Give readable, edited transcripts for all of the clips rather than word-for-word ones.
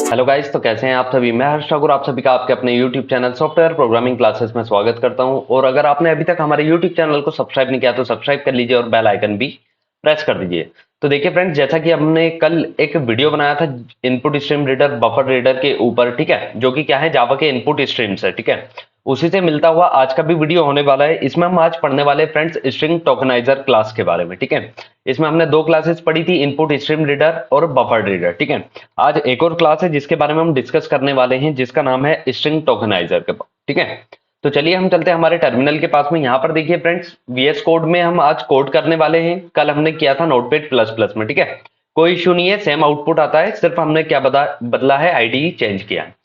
Hello guys, तो कैसे हैं आप सभी। मैं हर्ष ठाकुर आप सभी का आपके अपने YouTube channel software programming classes में स्वागत करता हूं। और अगर आपने अभी तक हमारे यूट्यूब चैनल को सब्सक्राइब नहीं किया तो सब्सक्राइब कर लीजिए और बेल आइकन भी प्रेस कर दीजिए। तो देखिए फ्रेंड्स, जैसा कि हमने कल एक वीडियो बनाया था input stream reader buffer reader के ऊपर, ठीक है, जो कि क्या है, जावा के इनपुट स्ट्रीम से, ठीक है, उसी से मिलता हुआ आज का भी वीडियो होने वाला है। इसमें हम आज पढ़ने वाले फ्रेंड्स स्ट्रिंग टोकनाइजर क्लास के बारे में, ठीक है। इसमें हमने दो क्लासेस पढ़ी थी, इनपुट स्ट्रीम रीडर और बफर रीडर, ठीक है। आज एक और क्लास है जिसके बारे में हम डिस्कस करने वाले हैं, जिसका नाम है स्ट्रिंग टोकनाइजर के, ठीक है। तो चलिए हम चलते हैं हमारे टर्मिनल के पास में। यहाँ पर देखिए फ्रेंड्स, वीएस कोड में हम आज कोड करने वाले हैं। कल हमने किया था नोटपैड प्लस प्लस में, ठीक है। कोई इशू नहीं है, सेम आउटपुट आता है, सिर्फ हमने क्या बदला है, आईडी चेंज किया है।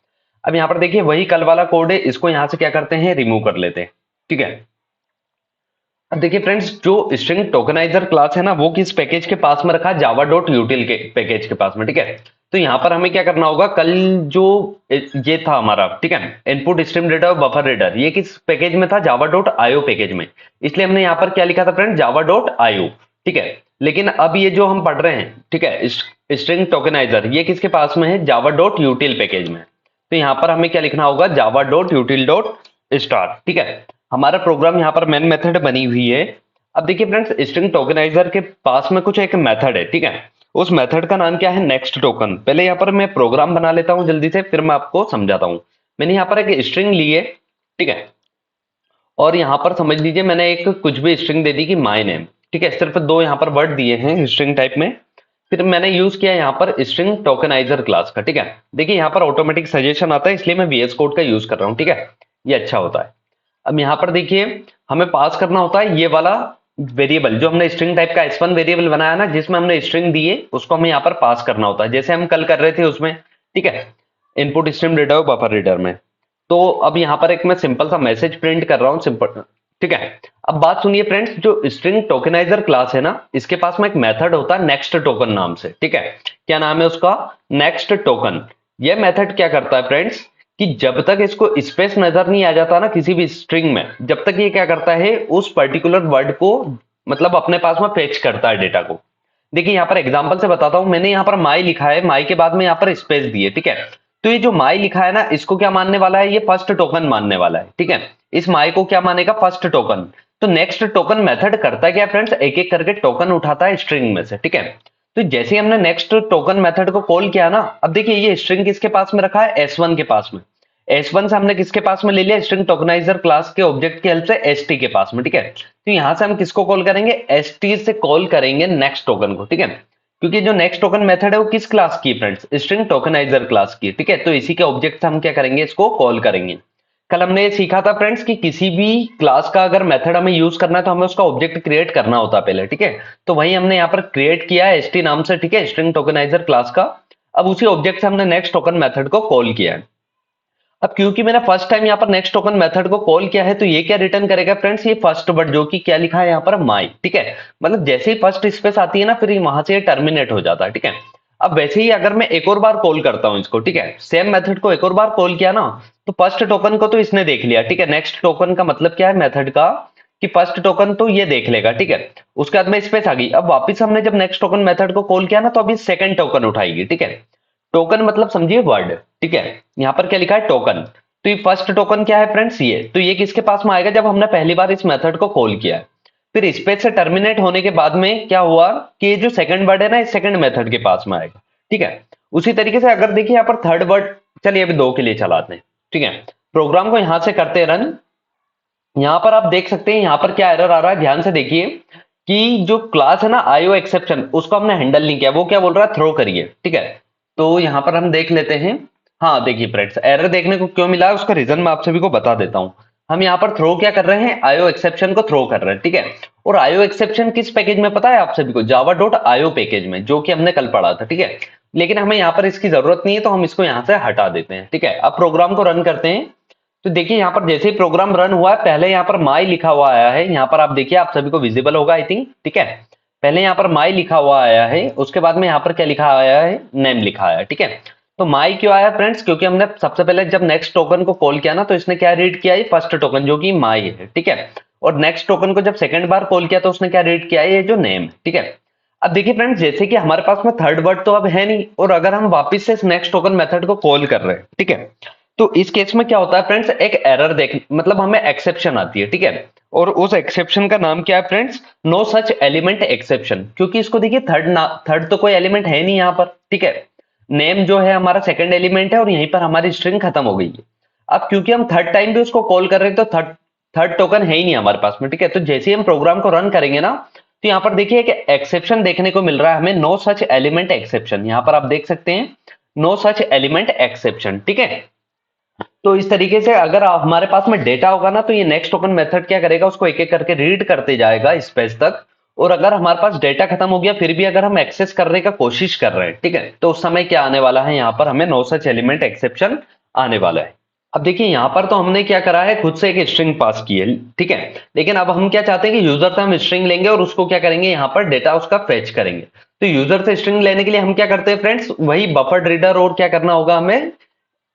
अब यहाँ पर देखिए वही कल वाला कोड है, इसको यहाँ से क्या करते हैं, रिमूव कर लेते हैं, ठीक है। अब देखिए फ्रेंड्स, जो स्ट्रिंग टोकनाइजर क्लास है ना, वो किस पैकेज के पास में रखा है, जावा डॉट यूटिल के पैकेज के पास में, ठीक है। तो यहाँ पर हमें क्या करना होगा, कल जो ये था हमारा, ठीक है, इनपुट स्ट्रीम रीडर और बफर रीडर, ये किस पैकेज में था, जावा डॉट आईओ पैकेज में। इसलिए हमने यहाँ पर क्या लिखा था फ्रेंड, जावा डॉट आईओ, ठीक है। लेकिन अब ये जो हम पढ़ रहे हैं, ठीक है, स्ट्रिंग टोकनाइजर, ये किसके पास में है, जावा डॉट यूटिल पैकेज में। तो यहाँ पर हमें क्या लिखना होगा, जावा डॉट यूटिल डॉट स्टार, ठीक है। हमारा प्रोग्राम यहाँ पर मेन मेथड बनी हुई है। अब देखिए फ्रेंड्स, स्ट्रिंग टोकनाइजर के पास में कुछ एक मेथड है, ठीक है। उस मेथड का नाम क्या है, नेक्स्ट टोकन। पहले यहाँ पर मैं प्रोग्राम बना लेता हूँ जल्दी से, फिर मैं आपको समझाता हूँ। मैंने यहाँ पर एक स्ट्रिंग ली है, ठीक है, और यहाँ पर समझ लीजिए मैंने एक कुछ भी स्ट्रिंग दे दी कि माय नेम, ठीक है। सिर्फ दो यहाँ पर वर्ड दिए हैं स्ट्रिंग टाइप में। फिर मैंने यूज किया यहाँ पर स्ट्रिंग टोकनाइजर क्लास का, ठीक है। देखिए यहाँ पर ऑटोमेटिक सजेशन आता है, इसलिए मैं वीएस कोड का यूज कर रहा हूँ, ठीक है, ये अच्छा होता है। अब यहाँ पर देखिए हमें पास करना होता है ये वाला वेरिएबल, जो हमने स्ट्रिंग टाइप का S1 वेरिएबल बनाया ना, जिसमें हमने स्ट्रिंग दी है, उसको हमें यहाँ पर पास करना होता है, जैसे हम कल कर रहे थे उसमें, ठीक है, इनपुट स्ट्रीम रीडर और बफर रीडर में। तो अब यहाँ पर एक मैं सिंपल सा मैसेज प्रिंट कर रहा हूँ, सिंपल, ठीक है। अब बात सुनिए फ्रेंड्स, जो स्ट्रिंग टोकनाइजर क्लास है ना, इसके पास में एक मेथड होता है नेक्स्ट टोकन नाम से, ठीक है। क्या नाम है उसका, नेक्स्ट टोकन। यह मेथड क्या करता है फ्रेंड्स, कि जब तक इसको स्पेस नजर नहीं आ जाता ना किसी भी स्ट्रिंग में, जब तक ये क्या करता है, उस पर्टिकुलर वर्ड को मतलब अपने पास में फेच करता है डेटा को। देखिए यहाँ पर एग्जांपल से बताता हूं, मैंने यहाँ पर माई लिखा है, माई के बाद में यहाँ पर स्पेस दी है, ठीक है। तो ये जो माई लिखा है ना, इसको क्या मानने वाला है, ये फर्स्ट टोकन मानने वाला है, ठीक है। इस माई को क्या मानेगा, फर्स्ट टोकन। तो नेक्स्ट टोकन मेथड करता है क्या फ्रेंड्स, एक एक करके टोकन उठाता है स्ट्रिंग में से, ठीक है। तो जैसे ही हमने नेक्स्ट टोकन मेथड को कॉल किया ना, अब देखिए ये स्ट्रिंग किसके पास में रखा है, S1 के पास में। S1 से हमने किसके पास में ले लिया, स्ट्रिंग टोकनाइजर क्लास के ऑब्जेक्ट की हेल्प से ST के पास में, ठीक है। तो यहां से हम किसको कॉल करेंगे, ST से कॉल करेंगे नेक्स्ट टोकन को, ठीक है। क्योंकि जो नेक्स्ट टोकन मेथड है वो किस क्लास की है फ्रेंड्स, स्ट्रिंग टोकनाइजर क्लास की है, ठीक है। तो इसी के ऑब्जेक्ट से हम क्या करेंगे, इसको कॉल करेंगे। कल हमने ये सीखा था फ्रेंड्स कि किसी भी क्लास का अगर मेथड हमें यूज करना है तो हमें उसका ऑब्जेक्ट क्रिएट करना होता है पहले, ठीक है। तो वही हमने यहाँ पर क्रिएट किया है ST नाम से, ठीक है, स्ट्रिंग टोकनाइजर क्लास का। अब उसी ऑब्जेक्ट से हमने नेक्स्ट टोकन मेथड को कॉल किया है। अब क्योंकि मैंने फर्स्ट टाइम यहाँ पर नेक्स्ट टोकन मेथड को कॉल किया है, तो ये क्या रिटर्न करेगा फ्रेंड्स, ये फर्स्ट वर्ड जो कि क्या लिखा है यहाँ पर, माई, ठीक है। मतलब जैसे ही फर्स्ट स्पेस आती है ना, फिर वहां से टर्मिनेट हो जाता है, ठीक है। अब वैसे ही अगर मैं एक और बार कॉल करता हूं इसको, ठीक है, सेम मेथड को एक और बार कॉल किया ना, तो फर्स्ट टोकन को तो इसने देख लिया, ठीक है। नेक्स्ट टोकन का मतलब क्या है मेथड का, कि फर्स्ट टोकन तो ये देख लेगा, ठीक है। उसके बाद में स्पेस आ गई। अब वापिस हमने जब नेक्स्ट टोकन मेथड को कॉल किया ना, तो अभी सेकंड टोकन उठाएगी, ठीक है। टोकन मतलब समझिए वर्ड, ठीक है। यहां पर क्या लिखा है, टोकन। तो ये फर्स्ट टोकन क्या है फ्रेंड्स, ये तो ये किसके पास में आएगा, जब हमने पहली बार इस मेथड को कॉल किया है। फिर स्पेस से टर्मिनेट होने के बाद में क्या हुआ, कि ये जो सेकंड वर्ड है ना, इस सेकंड मेथड के पास में आएगा, ठीक है। उसी तरीके से अगर देखिए यहाँ पर थर्ड वर्ड, चलिए अभी दो के लिए चलाते हैं, ठीक है। प्रोग्राम को यहां से करते रन। यहां पर आप देख सकते हैं यहाँ पर क्या एरर आ रहा है, ध्यान से देखिए, कि जो क्लास है ना आईओ एक्सेप्शन, उसको हमने हैंडल नहीं किया। वो क्या बोल रहा है, थ्रो करिए, ठीक है। तो यहां पर हम देख लेते हैं। हाँ देखिए फ्रेंड्स, एरर देखने को क्यों मिला है, उसका रीजन मैं आप सभी को बता देता हूं। हम यहाँ पर थ्रो क्या कर रहे हैं, आईओ एक्सेप्शन को थ्रो कर रहे हैं, ठीक है। और आईओ एक्सेप्शन किस पैकेज में पता है आप सभी को, जावा डॉट आईओ पैकेज में, जो कि हमने कल पढ़ा था, ठीक है। लेकिन हमें यहाँ पर इसकी जरूरत नहीं है, तो हम इसको यहाँ से हटा देते हैं, ठीक है। अब प्रोग्राम को रन करते हैं। तो देखिए यहाँ पर जैसे ही प्रोग्राम रन हुआ है, पहले यहाँ पर माई लिखा हुआ आया है, यहाँ पर आप देखिए, आप सभी को विजिबल होगा आई थिंक, ठीक है। पहले यहाँ पर माई लिखा हुआ आया है, उसके बाद में यहाँ पर क्या लिखा आया है, नेम लिखा आया है, ठीक है। तो माई क्यों आया फ्रेंड्स, क्योंकि हमने सबसे पहले जब नेक्स्ट टोकन को कॉल किया ना, तो इसने क्या रीड किया है, फर्स्ट टोकन जो कि माई है, ठीक है। और नेक्स्ट टोकन को जब सेकंड बार कॉल किया तो उसने क्या रीड किया है, ये जो नेम, ठीक है। अब देखिए फ्रेंड्स, जैसे कि हमारे पास में थर्ड वर्ड तो अब है नहीं, और अगर हम वापस से इस नेक्स्ट टोकन मेथड को कॉल कर रहे हैं, ठीक है, तो इस केस में क्या होता है फ्रेंड्स, एक एरर देख मतलब हमें एक्सेप्शन आती है, ठीक है। और उस एक्सेप्शन का नाम क्या है friends, no such element exception, क्योंकि इसको देखिए थर्ड तो कोई एलिमेंट है नहीं यहाँ पर, ठीक है। नेम जो है हमारा सेकंड एलिमेंट है और यहीं पर हमारी स्ट्रिंग खत्म हो गई है। अब क्योंकि हम थर्ड टाइम भी उसको कॉल कर रहे हैं, तो थर्ड थर्ड टोकन है ही नहीं हमारे पास में, ठीक है। तो जैसे ही हम प्रोग्राम को रन करेंगे ना, तो यहाँ पर देखिए एक एक्सेप्शन देखने को मिल रहा है हमें, नो सच एलिमेंट एक्सेप्शन, यहाँ पर आप देख सकते हैं नो सच एलिमेंट एक्सेप्शन, ठीक है। तो इस तरीके से अगर हमारे पास में डेटा होगा ना, तो ये नेक्स्ट टोकन मेथड क्या करेगा, उसको एक एक करके रीड करते जाएगा स्पेस तक। और अगर हमारे पास डेटा खत्म हो गया, फिर भी अगर हम एक्सेस करने का कोशिश कर रहे हैं, ठीक है, तो उस समय क्या आने वाला है, यहाँ पर हमें नो सच एलिमेंट एक्सेप्शन आने वाला है। अब देखिए यहाँ पर तो हमने क्या करा है, खुद से एक स्ट्रिंग पास की है, ठीक है। लेकिन अब हम क्या चाहते हैं कि यूजर से हम स्ट्रिंग लेंगे और उसको क्या करेंगे, यहाँ पर डेटा उसका फेच करेंगे। तो यूजर से स्ट्रिंग लेने के लिए हम क्या करते हैं फ्रेंड्स, वही बफर रीडर और क्या करना होगा, हमें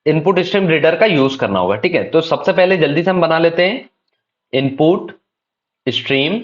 इनपुट स्ट्रीम रीडर का यूज करना होगा, ठीक है। तो सबसे पहले जल्दी से हम बना लेते हैं इनपुट स्ट्रीम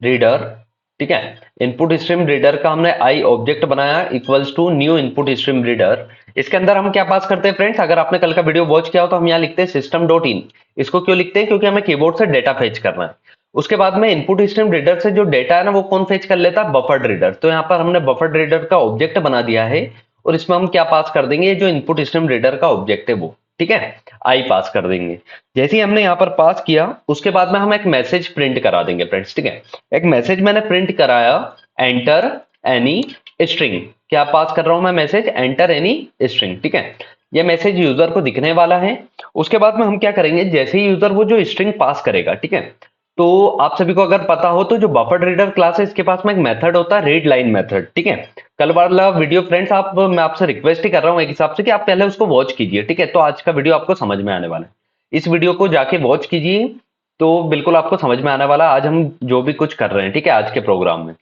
रीडर, ठीक है। इनपुट स्ट्रीम रीडर का हमने आई ऑब्जेक्ट बनाया equals to new input stream reader. इसके अंदर हम क्या पास करते हैं फ्रेंड्स, अगर आपने कल का वीडियो वॉच किया हो तो हम यहाँ लिखते हैं सिस्टम डॉट इन। इसको क्यों लिखते हैं, क्योंकि हमें कीबोर्ड से डेटा फेच करना है। उसके बाद में इनपुट स्ट्रीम रीडर से जो डेटा है ना, वो कौन फेच कर लेता है, बफर्ड रीडर। तो यहाँ पर हमने बफर्ड रीडर का ऑब्जेक्ट बना दिया है, और इसमें हम क्या पास कर देंगे, जो इनपुट स्ट्रीम रीडर का ऑब्जेक्ट है वो, ठीक है, आई पास कर देंगे। जैसे ही हमने यहाँ पर पास किया, उसके बाद में हम एक मैसेज प्रिंट करा देंगे फ्रेंड्स, ठीक है। एक मैसेज मैंने प्रिंट कराया, एंटर एनी स्ट्रिंग। क्या पास कर रहा हूं मैं मैसेज, एंटर एनी स्ट्रिंग, ठीक है। ये मैसेज यूजर को दिखने वाला है। उसके बाद में हम क्या करेंगे, जैसे ही यूजर वो जो स्ट्रिंग पास करेगा, ठीक है, तो आप सभी को अगर पता हो तो जो बफर रीडर क्लास है, इसके पास में एक मेथड होता है रीड लाइन मेथड, ठीक है। कल वाला वीडियो फ्रेंड्स, आप मैं आपसे रिक्वेस्ट ही कर रहा हूं एक हिसाब से कि आप पहले उसको वॉच कीजिए, ठीक है। तो आज का वीडियो आपको समझ में आने वाला है, इस वीडियो को जाके वॉच कीजिए, तो बिल्कुल आपको समझ में आने वाला आज हम जो भी कुछ कर रहे हैं, ठीक है, आज के प्रोग्राम में।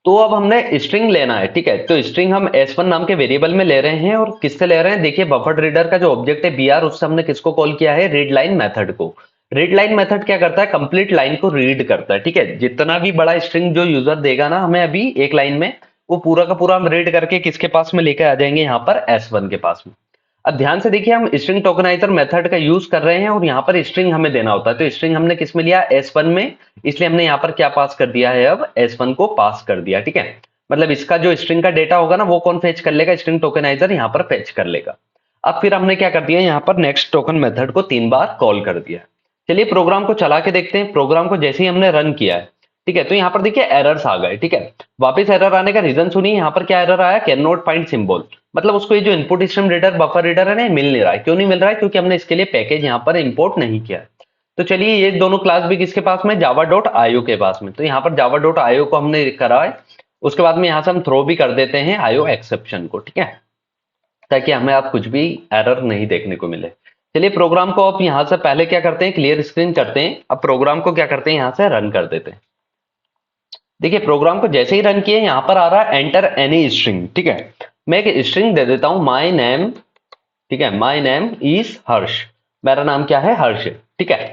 तो अब हमने स्ट्रिंग लेना है, ठीक है। तो स्ट्रिंग हम s1 नाम के वेरिएबल में ले रहे हैं, और किससे ले रहे हैं, देखिए बफर रीडर का जो ऑब्जेक्ट है br, उससे हमने किसको कॉल किया है, रीड लाइन मेथड को। रीड लाइन मेथड क्या करता है, कंप्लीट लाइन को रीड करता है, ठीक है। जितना भी बड़ा स्ट्रिंग जो यूजर देगा ना हमें अभी एक लाइन में, वो पूरा का पूरा हम रीड करके किसके पास में लेकर आ जाएंगे, यहाँ पर s1 के पास में। अब ध्यान से देखिए, हम स्ट्रिंग टोकनाइजर मेथड का यूज कर रहे हैं, और यहाँ पर स्ट्रिंग हमें देना होता है। तो स्ट्रिंग हमने किस में लिया, s1 में, इसलिए हमने यहाँ पर क्या पास कर दिया है, अब s1 को पास कर दिया, ठीक है। मतलब इसका जो स्ट्रिंग का डेटा होगा ना, वो कौन फेच कर लेगा, स्ट्रिंग टोकनाइजर यहाँ पर फेच कर लेगा। अब फिर हमने क्या कर दिया, यहाँ पर नेक्स्ट टोकन मेथड को 3 बार कॉल कर दिया। चलिए प्रोग्राम को चला के देखते हैं। प्रोग्राम को जैसे ही हमने रन किया है, ठीक है, तो यहाँ पर देखिए एरर्स आ गए, ठीक है। वापस एरर आने का रीजन सुनिए, यहाँ पर क्या एरर आया, कैन नॉट फाइंड सिंबल। मतलब उसको ये जो input stream reader buffer reader है ना, मिल नहीं रहा है। क्यों नहीं मिल रहा है, क्योंकि हमने इसके लिए पैकेज यहाँ पर इंपोर्ट नहीं किया है। तो चलिए ये दोनों क्लास भी किसके पास में, जावा डॉट आईओ के पास में। तो यहाँ पर जावा डॉट आईओ को हमने करा है। उसके बाद में यहाँ से हम थ्रो भी कर देते हैं आईओ एक्सेप्शन को, ठीक है, ताकि हमें आप कुछ भी एरर नहीं देखने को मिले। चलिए प्रोग्राम को अब यहाँ से पहले क्या करते हैं, क्लियर स्क्रीन करते हैं। अब प्रोग्राम को क्या करते हैं, यहाँ से रन कर देते हैं। देखिए प्रोग्राम को जैसे ही रन किए, यहाँ पर आ रहा है एंटर एनी स्ट्रिंग, ठीक है। मैं एक स्ट्रिंग दे देता हूं, माई नेम, ठीक है, माई नेम इज हर्ष। मेरा नाम क्या है, हर्ष, ठीक है।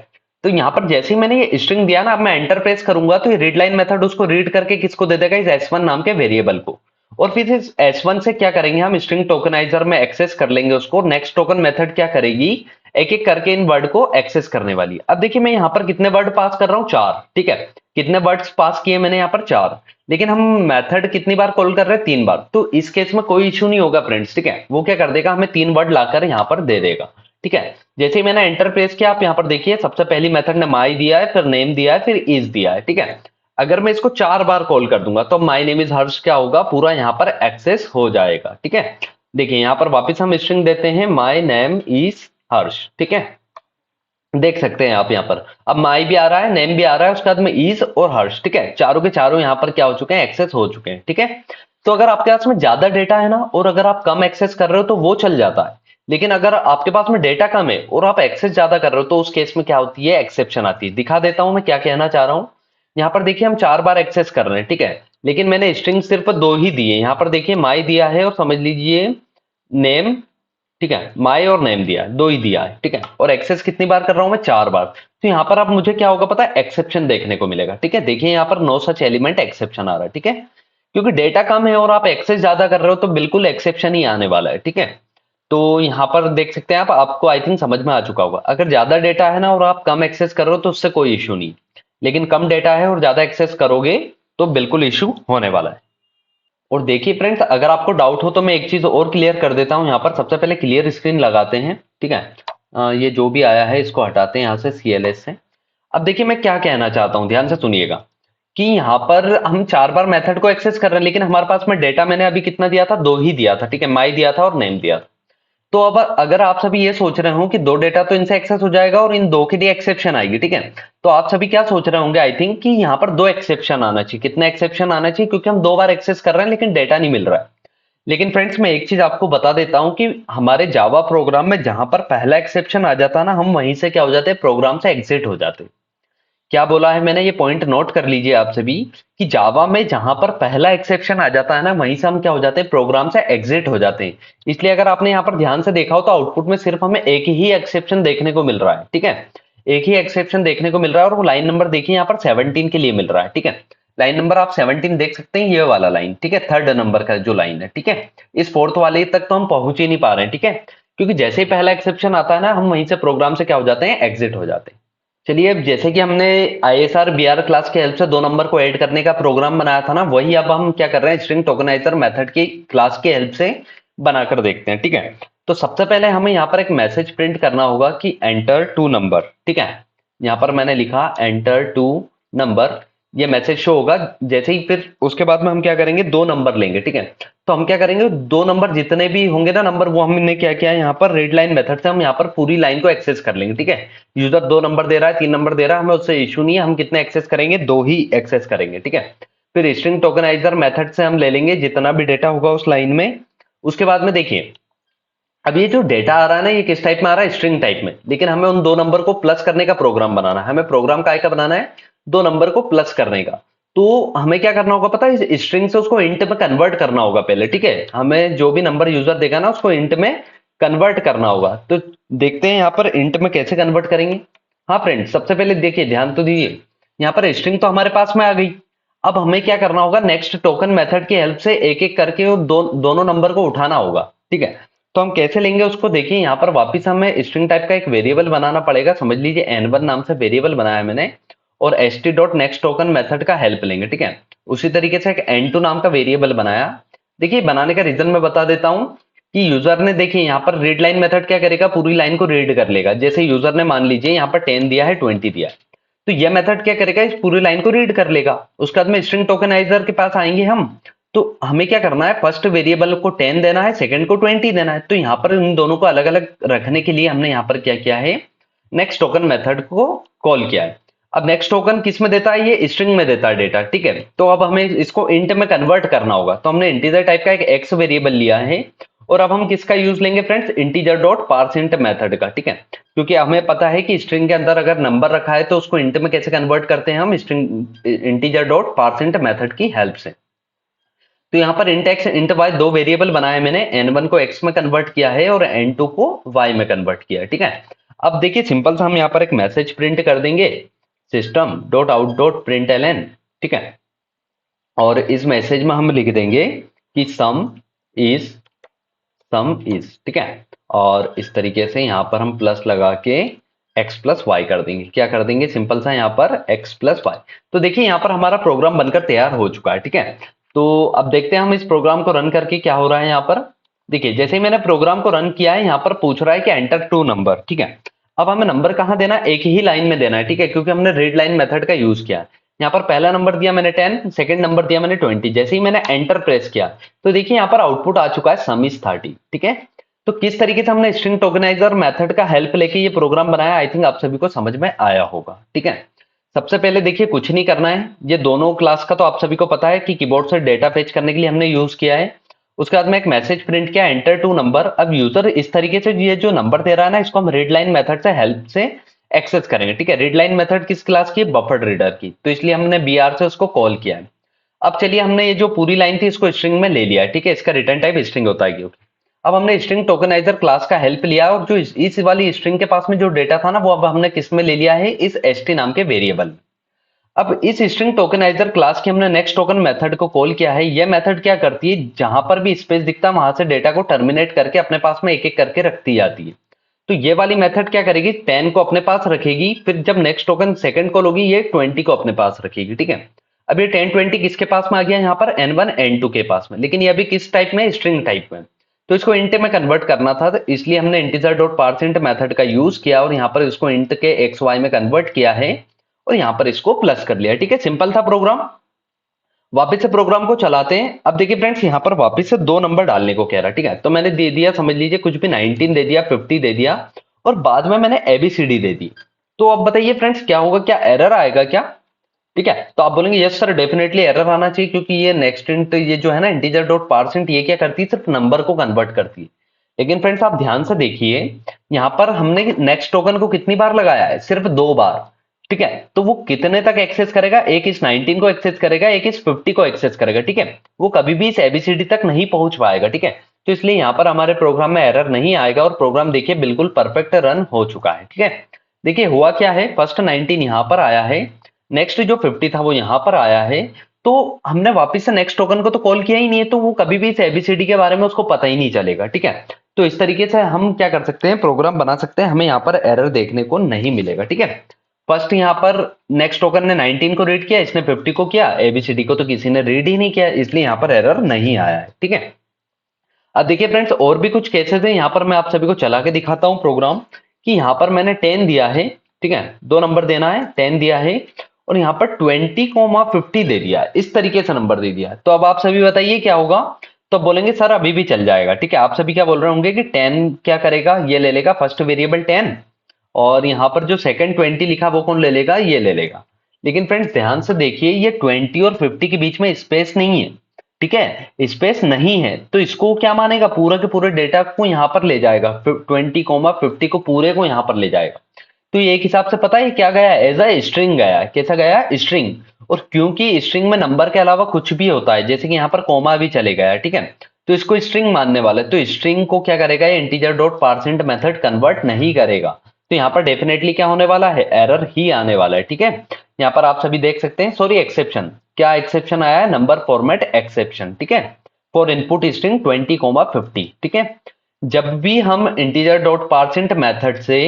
तो यहाँ पर जैसे ही मैंने ये स्ट्रिंग दिया ना, अब मैं एंटर प्रेस करूंगा तो ये रीड लाइन मेथड उसको रीड करके किसको दे देगा, इस s1 नाम के वेरिएबल को। और फिर इस s1 से क्या करेंगे, हम स्ट्रिंग टोकनाइजर में एक्सेस कर लेंगे उसको। नेक्स्ट टोकन मेथड क्या करेगी, एक एक करके इन वर्ड को एक्सेस करने वाली है। अब देखिए मैं यहाँ पर कितने वर्ड पास कर रहा हूँ, 4, ठीक है। कितने वर्ड्स पास किए मैंने यहाँ पर, 4। लेकिन हम मेथड कितनी बार कॉल कर रहे हैं, 3 बार। तो इस केस में कोई इश्यू नहीं होगा फ्रेंड्स, ठीक है। वो क्या कर देगा, हमें 3 वर्ड लाकर यहाँ पर दे देगा, ठीक है। जैसे ही मैंने एंटर प्रेस किया, आप यहाँ पर देखिए सबसे पहली मेथड ने माई दिया है, फिर नेम दिया है, फिर इज दिया है, ठीक है। अगर मैं इसको 4 बार कॉल कर दूंगा तो माई नेम इज हर्ष क्या होगा, पूरा यहाँ पर एक्सेस हो जाएगा, ठीक है। देखिए यहाँ पर वापस हम स्ट्रिंग देते हैं, माई नेम इज हर्ष, ठीक है। देख सकते हैं आप यहाँ पर, अब माई भी आ रहा है, नेम भी आ रहा है, उसके बाद में इज और हर्ष, ठीक है। चारों के चारों यहाँ पर क्या हो चुके हैं, एक्सेस हो चुके हैं, ठीक है। तो अगर आपके पास में ज्यादा डेटा है ना, और अगर आप कम एक्सेस कर रहे हो तो वो चल जाता है। लेकिन अगर आपके पास में डेटा कम है और आप एक्सेस ज्यादा कर रहे हो, तो उस केस में क्या होती है, एक्सेप्शन आती है। दिखा देता हूं मैं क्या कहना चाह रहा हूं। यहाँ पर देखिए हम 4 बार एक्सेस कर रहे हैं, ठीक है। लेकिन मैंने स्ट्रिंग सिर्फ 2 ही दी है। यहाँ पर देखिए माई दिया है, और समझ लीजिए नेम, ठीक है, माई और नेम दिया है, 2 ही दिया है, ठीक है, और एक्सेस कितनी बार कर रहा हूं मैं, 4 बार। तो यहाँ पर अब मुझे क्या होगा पता है, एक्सेप्शन देखने को मिलेगा, ठीक है। देखिए यहाँ पर नो सच एलिमेंट एक्सेप्शन आ रहा है, ठीक है, क्योंकि डेटा कम है और आप एक्सेस ज्यादा कर रहे हो तो बिल्कुल एक्सेप्शन ही आने वाला है, ठीक है। तो यहाँ पर देख सकते हैं आप, आपको आई थिंक समझ में आ चुका होगा, अगर ज्यादा डेटा है ना और आप कम एक्सेस कर रहे हो तो उससे कोई इश्यू नहीं, लेकिन कम डेटा है और ज्यादा एक्सेस करोगे तो बिल्कुल इश्यू होने वाला है। और देखिए फ्रेंड्स, अगर आपको डाउट हो तो मैं एक चीज और क्लियर कर देता हूं। यहाँ पर सबसे पहले क्लियर स्क्रीन लगाते हैं, ठीक है। ये जो भी आया है इसको हटाते हैं यहाँ से, CLS से। अब देखिए मैं क्या कहना चाहता हूं, ध्यान से सुनिएगा, कि यहाँ पर हम 4 बार मेथड को एक्सेस कर रहे हैं, लेकिन हमारे पास में डेटा मैंने अभी कितना दिया था, 2 ही दिया था, ठीक है, माई दिया था और नेम दिया था। तो अब अगर आप सभी ये सोच रहे हो कि 2 डेटा तो इनसे एक्सेस हो जाएगा और इन 2 के लिए एक्सेप्शन आएगी, ठीक है, तो आप सभी क्या सोच रहे होंगे आई थिंक, कि यहाँ पर 2 एक्सेप्शन आना चाहिए। कितना एक्सेप्शन आना चाहिए, क्योंकि हम 2 बार एक्सेस कर रहे हैं लेकिन डेटा नहीं मिल रहा है। लेकिन फ्रेंड्स मैं एक चीज आपको बता देता हूं कि हमारे जावा प्रोग्राम में जहां पर पहला एक्सेप्शन आ जाता है ना, हम वहीं से क्या हो जाते हैं, प्रोग्राम से एग्जिट हो जाते हैं। क्या बोला है मैंने, ये पॉइंट नोट कर लीजिए आप सभी, कि जावा में जहां पर पहला एक्सेप्शन आ जाता है ना, वहीं से हम क्या हो जाते हैं, प्रोग्राम से एग्जिट हो जाते हैं। इसलिए अगर आपने यहाँ पर ध्यान से देखा हो तो आउटपुट में सिर्फ हमें एक ही एक्सेप्शन देखने को मिल रहा है, ठीक है, एक ही एक्सेप्शन देखने को मिल रहा है, और वो लाइन नंबर देखिए यहाँ पर 17 के लिए मिल रहा है, ठीक है। लाइन नंबर आप 17 देख सकते हैं, ये वाला लाइन, ठीक है, 3rd नंबर का जो लाइन है, ठीक है। इस 4th वाले तक तो हम पहुंच ही नहीं पा रहे हैं, ठीक है, क्योंकि जैसे ही पहला एक्सेप्शन आता है ना, हम वहीं से प्रोग्राम से क्या हो जाते हैं, एग्जिट हो जाते हैं। चलिए, अब जैसे कि हमने ISR BR क्लास के हेल्प से 2 नंबर को ऐड करने का प्रोग्राम बनाया था ना, वही अब हम क्या कर रहे हैं, स्ट्रिंग टोकनाइजर मेथड की क्लास के हेल्प से बनाकर देखते हैं, ठीक है। तो सबसे पहले हमें यहाँ पर एक मैसेज प्रिंट करना होगा कि एंटर टू नंबर, ठीक है। यहाँ पर मैंने लिखा एंटर टू नंबर, ये मैसेज शो होगा जैसे ही, फिर उसके बाद में हम क्या करेंगे, 2 नंबर लेंगे, ठीक है। तो हम क्या करेंगे, 2 नंबर जितने भी होंगे ना नंबर, वो हमने क्या किया है, यहाँ पर रीड लाइन मेथड से हम यहाँ पर पूरी लाइन को एक्सेस कर लेंगे, ठीक है। यूजर 2 नंबर दे रहा है, 3 नंबर दे रहा है, हमें उससे इशू नहीं है, हम कितने एक्सेस करेंगे, 2 ही एक्सेस करेंगे, ठीक है। फिर स्ट्रिंग टोकनाइजर मेथड से हम ले लेंगे जितना भी डेटा होगा उस लाइन में। उसके बाद में देखिए, अब ये जो डेटा आ रहा है ना, ये किस टाइप में आ रहा है, स्ट्रिंग टाइप में, लेकिन हमें उन 2 नंबर को प्लस करने का प्रोग्राम बनाना है। हमें प्रोग्राम काय का बनाना है, 2 नंबर को प्लस करने का। तो हमें क्या करना होगा पता है, स्ट्रिंग से उसको इंट में कन्वर्ट करना होगा पहले, ठीक है। हमें जो भी नंबर यूजर देगा ना, उसको इंट में कन्वर्ट करना होगा। तो देखते हैं यहाँ पर इंट में कैसे कन्वर्ट करेंगे। हाँ फ्रेंड्स, सबसे पहले देखिए, ध्यान तो दीजिए, यहाँ पर स्ट्रिंग तो हमारे पास में आ गई। अब हमें क्या करना होगा, नेक्स्ट टोकन मेथड की हेल्प से एक एक करके वो दोनों नंबर को उठाना होगा, ठीक है। तो हम कैसे लेंगे उसको, देखिए यहाँ पर वापस हमें स्ट्रिंग टाइप का एक वेरिएबल बनाना पड़ेगा। समझ लीजिए n1 नाम से वेरिएबल बनाया है मैंने, और st.next टोकन मेथड का हेल्प लेंगे, ठीक है। उसी तरीके से एक n2 नाम का वेरिएबल बनाया। देखिए बनाने का रीजन मैं बता देता हूं, कि यूजर ने देखिए यहाँ पर रीड लाइन मेथड क्या करेगा, पूरी लाइन को रीड कर लेगा। जैसे यूजर ने मान लीजिए यहाँ पर 10 दिया है, 20 दिया है, तो यह मेथड क्या करेगा, इस पूरी लाइन को रीड कर लेगा। उसके बाद में स्ट्रिंग टोकनाइजर के पास आएंगे हम। तो हमें क्या करना है, फर्स्ट वेरिएबल को 10 देना है, सेकंड को 20 देना है। तो यहाँ पर इन दोनों को अलग अलग रखने के लिए हमने यहाँ पर क्या किया है, नेक्स्ट टोकन मेथड को कॉल किया है। अब नेक्स्ट टोकन किस में देता है, ये स्ट्रिंग में देता है डेटा, ठीक है। तो अब हमें इसको इंट में कन्वर्ट करना होगा, तो हमने इंटीजर टाइप का एक एक्स वेरिएबल लिया है। और अब हम किसका यूज लेंगे friends, integer dot parseInt method का, ठीक है। क्योंकि हमें पता है कि स्ट्रिंग के अंदर अगर नंबर रखा है तो उसको इंट में कैसे कन्वर्ट करते हैं हम, string integer dot parseInt method की हेल्प से। तो यहाँ पर int x int y 2 variable बनाए मैंने, n1 को x में कन्वर्ट किया है और n2 को y में कन्वर्ट किया है, ठीक है। अब देखिए सिंपल सा हम यहाँ पर एक मैसेज प्रिंट कर देंगे, system dot out dot println, ठीक है। और इस मैसेज में हम लिख देंगे कि सम इज, ठीक है। और इस तरीके से यहाँ पर हम प्लस लगा के x प्लस वाई कर देंगे। क्या कर देंगे, सिंपल सा यहाँ पर x प्लस वाई। तो देखिए यहाँ पर हमारा प्रोग्राम बनकर तैयार हो चुका है, ठीक है। तो अब देखते हैं हम इस प्रोग्राम को रन करके क्या हो रहा है। यहाँ पर देखिए, जैसे ही मैंने प्रोग्राम को रन किया है, यहाँ पर पूछ रहा है कि एंटर टू नंबर, ठीक है। अब हमें नंबर कहाँ देना है, एक ही लाइन में देना है, ठीक है, क्योंकि हमने रीड लाइन मेथड का यूज किया है। यहाँ पर पहला नंबर दिया मैंने 10, सेकंड नंबर दिया मैंने 20। जैसे ही मैंने एंटर प्रेस किया तो देखिए यहाँ पर आउटपुट आ चुका है सम इज 30, ठीक है। तो किस तरीके से हमने स्ट्रिंग टोकनाइजर मेथड का हेल्प लेके ये प्रोग्राम बनाया, आई थिंक आप सभी को समझ में आया होगा, ठीक है। सबसे पहले देखिए कुछ नहीं करना है, ये दोनों क्लास का तो आप सभी को पता है कि कीबोर्ड से डेटा फेच करने के लिए हमने यूज किया है। उसके बाद में एक मैसेज प्रिंट किया, एंटर टू नंबर। अब यूजर इस तरीके से ये जो नंबर दे रहा है ना, इसको हम रीड लाइन मेथड से हेल्प से एक्सेस करेंगे, ठीक है। रीड लाइन मेथड किस क्लास की है, बफर्ड रीडर की, तो इसलिए हमने BR से उसको कॉल किया है। अब चलिए, हमने ये जो पूरी लाइन थी इसको स्ट्रिंग में ले लिया है, ठीक है। इसका रिटर्न टाइप स्ट्रिंग होता है क्योंकि। अब हमने स्ट्रिंग टोकनाइजर क्लास का हेल्प लिया और जो इस वाली स्ट्रिंग के पास में जो डेटा था ना वो अब हमने किस में ले लिया है, इस st नाम के वेरिएबल। अब इस स्ट्रिंग टोकनाइजर क्लास की हमने नेक्स्ट टोकन मेथड को कॉल किया है। ये मेथड क्या करती है, जहां पर भी स्पेस दिखता है वहां से डेटा को टर्मिनेट करके अपने पास में एक एक करके रखती जाती है। तो ये वाली मेथड क्या करेगी, 10 को अपने पास रखेगी, फिर जब नेक्स्ट टोकन सेकंड कॉल होगी ये 20 को अपने पास रखेगी। ठीक है, अब ये 10 20 किसके पास में आ गया, यहाँ पर n1 n2 के पास में, लेकिन ये अभी किस टाइप में, स्ट्रिंग टाइप में। तो इसको इंट में कन्वर्ट करना था, तो इसलिए हमने इंटीजर डॉट पार्सिंट मेथड का यूज किया और यहाँ पर इसको इंट के एक्स वाई में कन्वर्ट किया है और यहाँ पर इसको प्लस कर लिया। ठीक है, सिंपल था प्रोग्राम। वापस से प्रोग्राम को चलाते हैं। अब देखिए फ्रेंड्स, यहाँ पर वापस से दो नंबर डालने को कह रहा है। ठीक है, तो मैंने दे दिया, समझ लीजिए कुछ भी 19 दे दिया, 50 दे दिया और बाद में मैंने एबीसीडी दे दी। तो अब बताइए फ्रेंड्स क्या होगा, क्या एरर आएगा क्या? ठीक है, तो आप बोलेंगे यस सर डेफिनेटली एरर आना चाहिए, क्योंकि ये नेक्स्ट इंट, ये जो है ना इंटीजर डॉट पार्सेंट, ये क्या करती है, सिर्फ नंबर को कन्वर्ट करती है। लेकिन फ्रेंड्स आप ध्यान से देखिए, यहाँ पर हमने नेक्स्ट टोकन को कितनी बार लगाया है, सिर्फ 2 बार। ठीक है, तो वो कितने तक एक्सेस करेगा, एक इस 19 को एक्सेस करेगा, एक इस 50 को एक्सेस करेगा। ठीक है, वो कभी भी इस एबीसीडी तक नहीं पहुंच पाएगा। ठीक है, तो इसलिए यहाँ पर हमारे प्रोग्राम में एरर नहीं आएगा और प्रोग्राम देखिए बिल्कुल परफेक्ट रन हो चुका है। ठीक है, देखिए हुआ क्या है, फर्स्ट 19 यहाँ पर आया है, नेक्स्ट जो 50 था वो यहाँ पर आया है। तो हमने वापस से नेक्स्ट टोकन को तो कॉल किया ही नहीं है, तो वो कभी भी इस एबीसीडी के बारे में उसको पता ही नहीं चलेगा। ठीक है, तो इस तरीके से हम क्या कर सकते हैं, प्रोग्राम बना सकते हैं, हमें यहाँ पर एरर देखने को नहीं मिलेगा। ठीक है, फर्स्ट यहाँ पर नेक्स्ट टोकन ने 19 को रीड किया, इसने 50 को किया, एबीसीडी को तो किसी ने रीड ही नहीं किया, इसलिए यहाँ पर एरर नहीं आया है। ठीक है, अब देखिए फ्रेंड्स और भी कुछ केसेस हैं, यहाँ पर मैं आप सभी को चला के दिखाता हूँ प्रोग्राम, कि यहाँ पर मैंने 10 दिया है। ठीक है, 2 नंबर देना है, 10 दिया है और यहाँ पर 20,50 दे दिया है, इस तरीके से नंबर दे दिया है। तो अब आप सभी बताइए क्या होगा, तो बोलेंगे सर अभी भी चल जाएगा। ठीक है, आप सभी क्या बोल रहे होंगे कि 10 क्या करेगा, ये ले लेगा फर्स्ट वेरिएबल 10 और यहाँ पर जो सेकंड 20 लिखा वो कौन ले लेगा, ये ले लेगा। लेकिन फ्रेंड्स ध्यान से देखिए, ये 20 और 50 के बीच में स्पेस नहीं है। ठीक है, स्पेस नहीं है, तो इसको क्या मानेगा, पूरा के पूरे डेटा को यहाँ पर ले जाएगा, 20,50 को पूरे को यहाँ पर ले जाएगा। तो ये एक हिसाब से पता है क्या गया, एज अ स्ट्रिंग गया। कैसा गया, स्ट्रिंग। और क्योंकि स्ट्रिंग में नंबर के अलावा कुछ भी होता है, जैसे कि यहाँ पर कोमा भी चले गया। ठीक है, तो इसको स्ट्रिंग मानने वाला है, तो स्ट्रिंग को क्या करेगा, ये integer dot per cent method convert नहीं करेगा। तो यहाँ पर डेफिनेटली क्या होने वाला है, एरर ही आने वाला है। ठीक है, यहाँ पर आप सभी देख सकते हैं, सॉरी एक्सेप्शन, क्या एक्सेप्शन आया है, नंबर फॉर्मेट एक्सेप्शन। ठीक है, फॉर इनपुट स्ट्रिंग 20,50। ठीक है, जब भी हम इंटीजर डॉट पार्सेंट मेथड से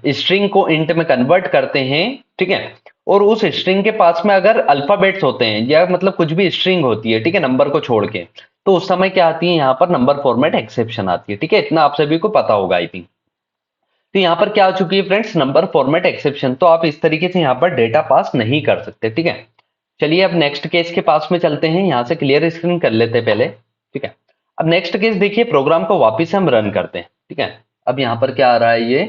स्ट्रिंग को इंट में कन्वर्ट करते हैं, ठीक है, और उस स्ट्रिंग के पास में अगर अल्फाबेट्स होते हैं या मतलब कुछ भी स्ट्रिंग होती है, ठीक है, नंबर को छोड़ के, तो उस समय क्या आती है, यहाँ पर नंबर फॉर्मेट एक्सेप्शन आती है। ठीक है, इतना आप सभी को पता होगा आई थिंक। तो यहाँ पर क्या आ चुकी है फ्रेंड्स, नंबर फॉर्मेट एक्सेप्शन। तो आप इस तरीके से यहाँ पर डेटा पास नहीं कर सकते। ठीक है, चलिए अब नेक्स्ट केस के पास में चलते हैं, यहां से क्लियर स्क्रीन कर लेते हैं पहले। ठीक है, अब नेक्स्ट केस देखिए, प्रोग्राम को वापस हम रन करते हैं। ठीक है, अब यहाँ पर क्या आ रहा है, ये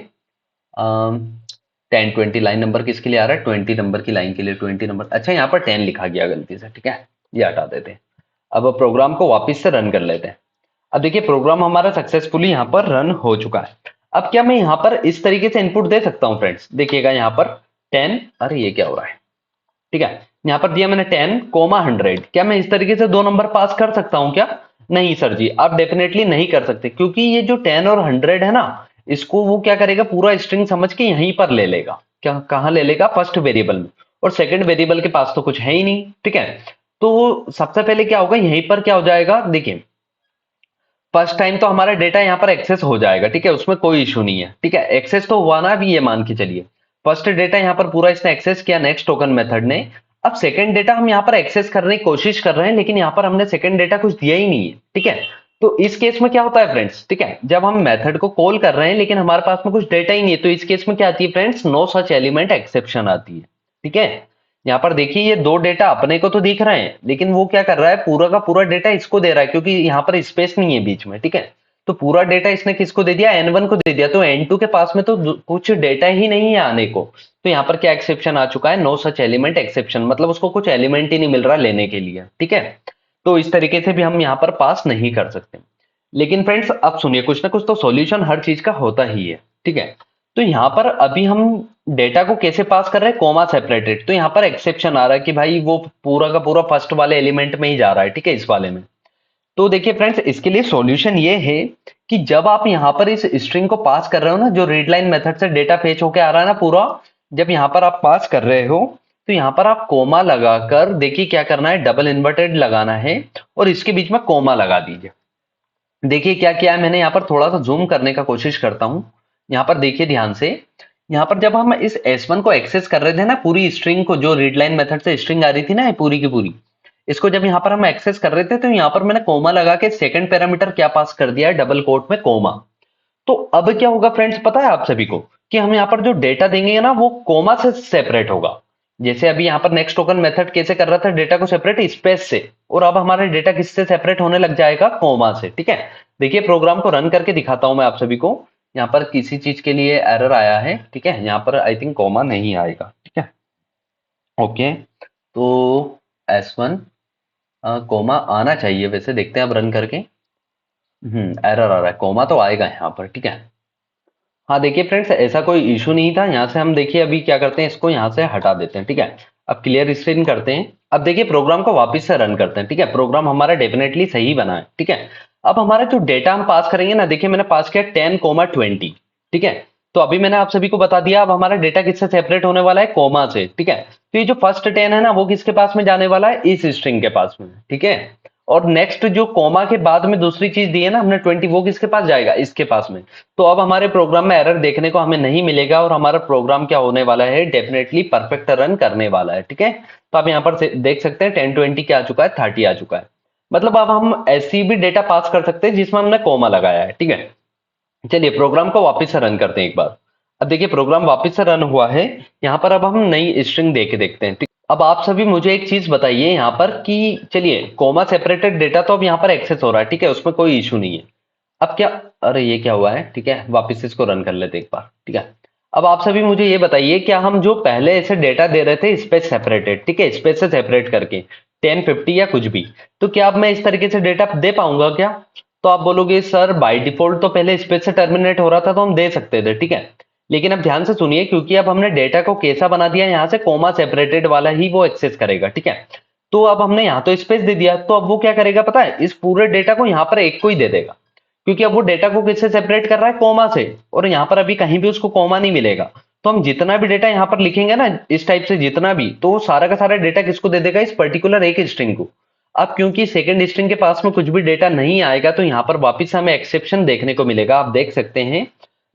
10 20 लाइन नंबर किसके लिए आ रहा है, 20 नंबर की लाइन के लिए, 20 नंबर, अच्छा यहाँ पर 10 लिखा गया गलती से। ठीक है, ये हटा देते हैं। अब प्रोग्राम को वापस से रन कर लेते हैं। अब देखिए प्रोग्राम हमारा सक्सेसफुली यहाँ पर रन हो चुका है। अब क्या मैं यहाँ पर इस तरीके से इनपुट दे सकता हूँ फ्रेंड्स, देखिएगा यहाँ पर 10, अरे ये क्या हो रहा है। ठीक है, यहाँ पर दिया मैंने 10,100, क्या मैं इस तरीके से 2 नंबर पास कर सकता हूं क्या? नहीं सर जी, आप डेफिनेटली नहीं कर सकते, क्योंकि ये जो 10 और 100 है ना, इसको वो क्या करेगा, पूरा स्ट्रिंग समझ के यहीं पर ले लेगा। क्या, कहां ले लेगा, फर्स्ट वेरिएबल में, और सेकंड वेरिएबल के पास तो कुछ है ही नहीं। ठीक है, तो वो सबसे पहले क्या होगा, यहीं पर क्या हो जाएगा, देखिए फर्स्ट टाइम तो हमारा डेटा यहाँ पर एक्सेस हो जाएगा। ठीक है, उसमें कोई इशू नहीं है। ठीक है, एक्सेस तो हुआ ना, अभी ये मान के चलिए फर्स्ट डेटा यहाँ पर पूरा इसने एक्सेस किया नेक्स्ट टोकन मेथड ने। अब सेकंड डेटा हम यहाँ पर एक्सेस करने की कोशिश कर रहे हैं, लेकिन यहाँ पर हमने सेकंड डेटा कुछ दिया ही नहीं है। ठीक है, तो इस केस में क्या होता है फ्रेंड्स, ठीक है, जब हम मेथड को कॉल कर रहे हैं लेकिन हमारे पास में कुछ डेटा ही नहीं है, तो इस केस में क्या आती है friends, no such element exception आती है। ठीक है, यहाँ पर देखिए ये 2 डेटा अपने को तो दिख रहे हैं, लेकिन वो क्या कर रहा है, पूरा का पूरा डेटा इसको दे रहा है, क्योंकि यहाँ पर स्पेस नहीं है बीच में। ठीक है, तो पूरा डेटा इसने किसको दे दिया, n1 को दे दिया, तो n2 के पास में तो कुछ डेटा ही नहीं है आने को। तो यहाँ पर क्या एक्सेप्शन आ चुका है, नो सच एलिमेंट एक्सेप्शन, मतलब उसको कुछ एलिमेंट ही नहीं मिल रहा लेने के लिए। ठीक है, तो इस तरीके से भी हम यहाँ पर पास नहीं कर सकते। लेकिन फ्रेंड्स अब सुनिए, कुछ ना कुछ तो सॉल्यूशन हर चीज का होता ही है। ठीक है, तो यहाँ पर अभी हम डेटा को कैसे पास कर रहे हैं, कोमा सेपरेटेड, तो यहाँ पर एक्सेप्शन आ रहा है कि भाई वो पूरा का पूरा फर्स्ट वाले एलिमेंट में ही जा रहा है। ठीक है, इस वाले में। तो देखिए फ्रेंड्स, इसके लिए सॉल्यूशन ये है कि जब आप यहाँ पर इस स्ट्रिंग को पास कर रहे हो ना, जो रीड लाइन मेथड से डेटा फेच होके आ रहा है ना पूरा, जब यहाँ पर आप पास कर रहे हो तो यहाँ पर आप कोमा लगाकर देखिए क्या करना है, डबल इन्वर्टेड लगाना है और इसके बीच में कोमा लगा दीजिए। देखिए क्या किया है मैंने, यहाँ पर थोड़ा सा जूम करने का कोशिश करता हूँ। यहाँ पर देखिए ध्यान से, यहाँ पर जब हम इस S1 को एक्सेस कर रहे थे ना, पूरी स्ट्रिंग को, जो रीड लाइन मेथड से स्ट्रिंग आ रही थी ना ये पूरी की पूरी, इसको जब यहाँ पर हम एक्सेस कर रहे थे तो यहाँ पर मैंने कोमा लगा के सेकंड पैरामीटर क्या पास कर दिया है, डबल कोट में कोमा। तो अब क्या होगा फ्रेंड्स, पता है आप सभी को कि हम यहाँ पर जो डेटा देंगे ना वो कोमा से सेपरेट होगा। जैसे अभी यहाँ पर नेक्स्ट टोकन मेथड कैसे कर रहा था डेटा को सेपरेट, स्पेस से, और अब हमारा डेटा किससे सेपरेट होने लग जाएगा, कोमा से। ठीक है, देखिए प्रोग्राम को रन करके दिखाता हूं मैं आप सभी को। यहाँ पर किसी चीज के लिए एरर आया है, ठीक है, यहाँ पर आई थिंक कोमा नहीं आएगा। ठीक है, ओके, तो S1 कोमा आना चाहिए वैसे, देखते हैं अब रन करके। एरर आ रहा है, कोमा तो आएगा यहाँ पर। ठीक है, हाँ देखिए फ्रेंड्स ऐसा कोई इशू नहीं था। यहाँ से हम देखिए अभी क्या करते हैं, इसको यहाँ से हटा देते हैं। ठीक है, अब क्लियर स्क्रीन करते हैं। अब देखिए प्रोग्राम को वापस से रन करते हैं। ठीक है, प्रोग्राम हमारा डेफिनेटली सही बना है। ठीक है, अब हमारा जो डेटा हम पास करेंगे ना, देखिए मैंने पास किया 10,20। ठीक है, तो अभी मैंने आप सभी को बता दिया अब हमारा डेटा किससे सेपरेट होने वाला है, कोमा से। ठीक है, तो ये जो फर्स्ट 10 है ना वो किसके पास में जाने वाला है, इस स्ट्रिंग के पास में। ठीक है, और नेक्स्ट जो कोमा के बाद में दूसरी चीज दी है ना हमने 20, वो किसके पास जाएगा, इसके पास में। तो अब हमारे प्रोग्राम में एरर देखने को हमें नहीं मिलेगा और हमारा प्रोग्राम क्या होने वाला है, डेफिनेटली परफेक्ट रन करने वाला है। ठीक है, तो आप यहाँ पर देख सकते हैं 1020 क्या आ चुका है, 30 आ चुका है। मतलब अब हम ऐसी भी डेटा पास कर सकते हैं जिसमें हमने कोमा लगाया है। ठीक है, चलिए प्रोग्राम को वापस से रन करते हैं एक बार। अब देखिए प्रोग्राम वापस से रन हुआ है। यहाँ पर अब हम नई स्ट्रिंग दे के देखते हैं। ठीक, अब आप सभी मुझे एक चीज बताइए यहाँ पर कि चलिए कोमा सेपरेटेड डेटा तो अब यहाँ पर एक्सेस हो रहा है। ठीक है, उसमें कोई इशू नहीं है। अब क्या, अरे ये क्या हुआ है, ठीक है वापस इसको रन कर लेते एक बार। ठीक है, अब आप सभी मुझे ये बताइए, क्या हम जो पहले ऐसे डेटा दे रहे थे स्पेस सेपरेटेड, ठीक है स्पेस से सेपरेट करके 1050 या कुछ भी, तो क्या अब मैं इस तरीके से डेटा दे पाऊंगा क्या? तो आप बोलोगे सर बाय डिफॉल्ट तो पहले स्पेस से टर्मिनेट हो रहा था तो हम दे सकते थे। ठीक है, लेकिन अब ध्यान से सुनिए, क्योंकि अब हमने डेटा को कैसा बना दिया, यहाँ से कोमा सेपरेटेड वाला ही वो एक्सेस करेगा। ठीक है, तो अब हमने यहाँ तो स्पेस दे दिया, तो अब वो क्या करेगा पता है, इस पूरे डेटा को यहाँ पर एक को ही दे देगा, क्योंकि अब वो डेटा को किससे सेपरेट कर रहा है, कोमा से, और यहाँ पर अभी कहीं भी उसको कोमा नहीं मिलेगा। तो हम जितना भी डेटा यहाँ पर लिखेंगे ना इस टाइप से जितना भी, तो वो सारा का सारा डेटा किसको दे देगा, इस पर्टिकुलर एक स्ट्रिंग को। अब क्योंकि सेकंड स्ट्रिंग के पास में कुछ भी डेटा नहीं आएगा तो यहाँ पर वापिस हमें एक्सेप्शन देखने को मिलेगा। आप देख सकते हैं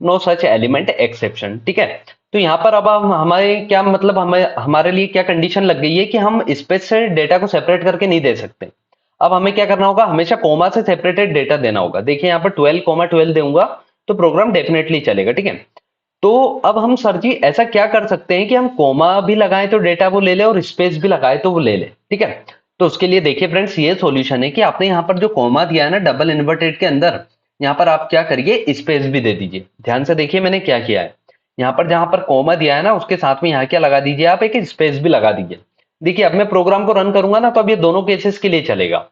नो सच एलिमेंट एक्सेप्शन। ठीक है, तो यहाँ पर अब हम हमारे क्या मतलब हमें हमारे लिए क्या कंडीशन लग गई है कि हम स्पेस से डेटा को सेपरेट करके नहीं दे सकते। अब हमें क्या करना होगा, हमेशा कोमा से सेपरेटेड डेटा देना होगा। देखिए यहाँ पर 12,12 दूंगा तो प्रोग्राम डेफिनेटली चलेगा। ठीक है, तो अब हम सर जी ऐसा क्या कर सकते हैं कि हम कोमा भी लगाएं तो डेटा वो ले ले और स्पेस भी लगाए तो वो ले ले। ठीक है, तो उसके लिए देखिए फ्रेंड्स ये सॉल्यूशन है कि आपने यहाँ पर जो कोमा दिया है ना डबल इन्वर्टेड के अंदर, यहाँ पर आप क्या करिए स्पेस भी दे दीजिए। ध्यान से देखिए मैंने क्या किया है, यहाँ पर जहां पर कोमा दिया है ना उसके साथ में यहाँ क्या लगा दीजिए, आप एक स्पेस भी लगा दीजिए। देखिए अब मैं प्रोग्राम को रन करूंगा ना तो अब ये दोनों केसेस के लिए चलेगा।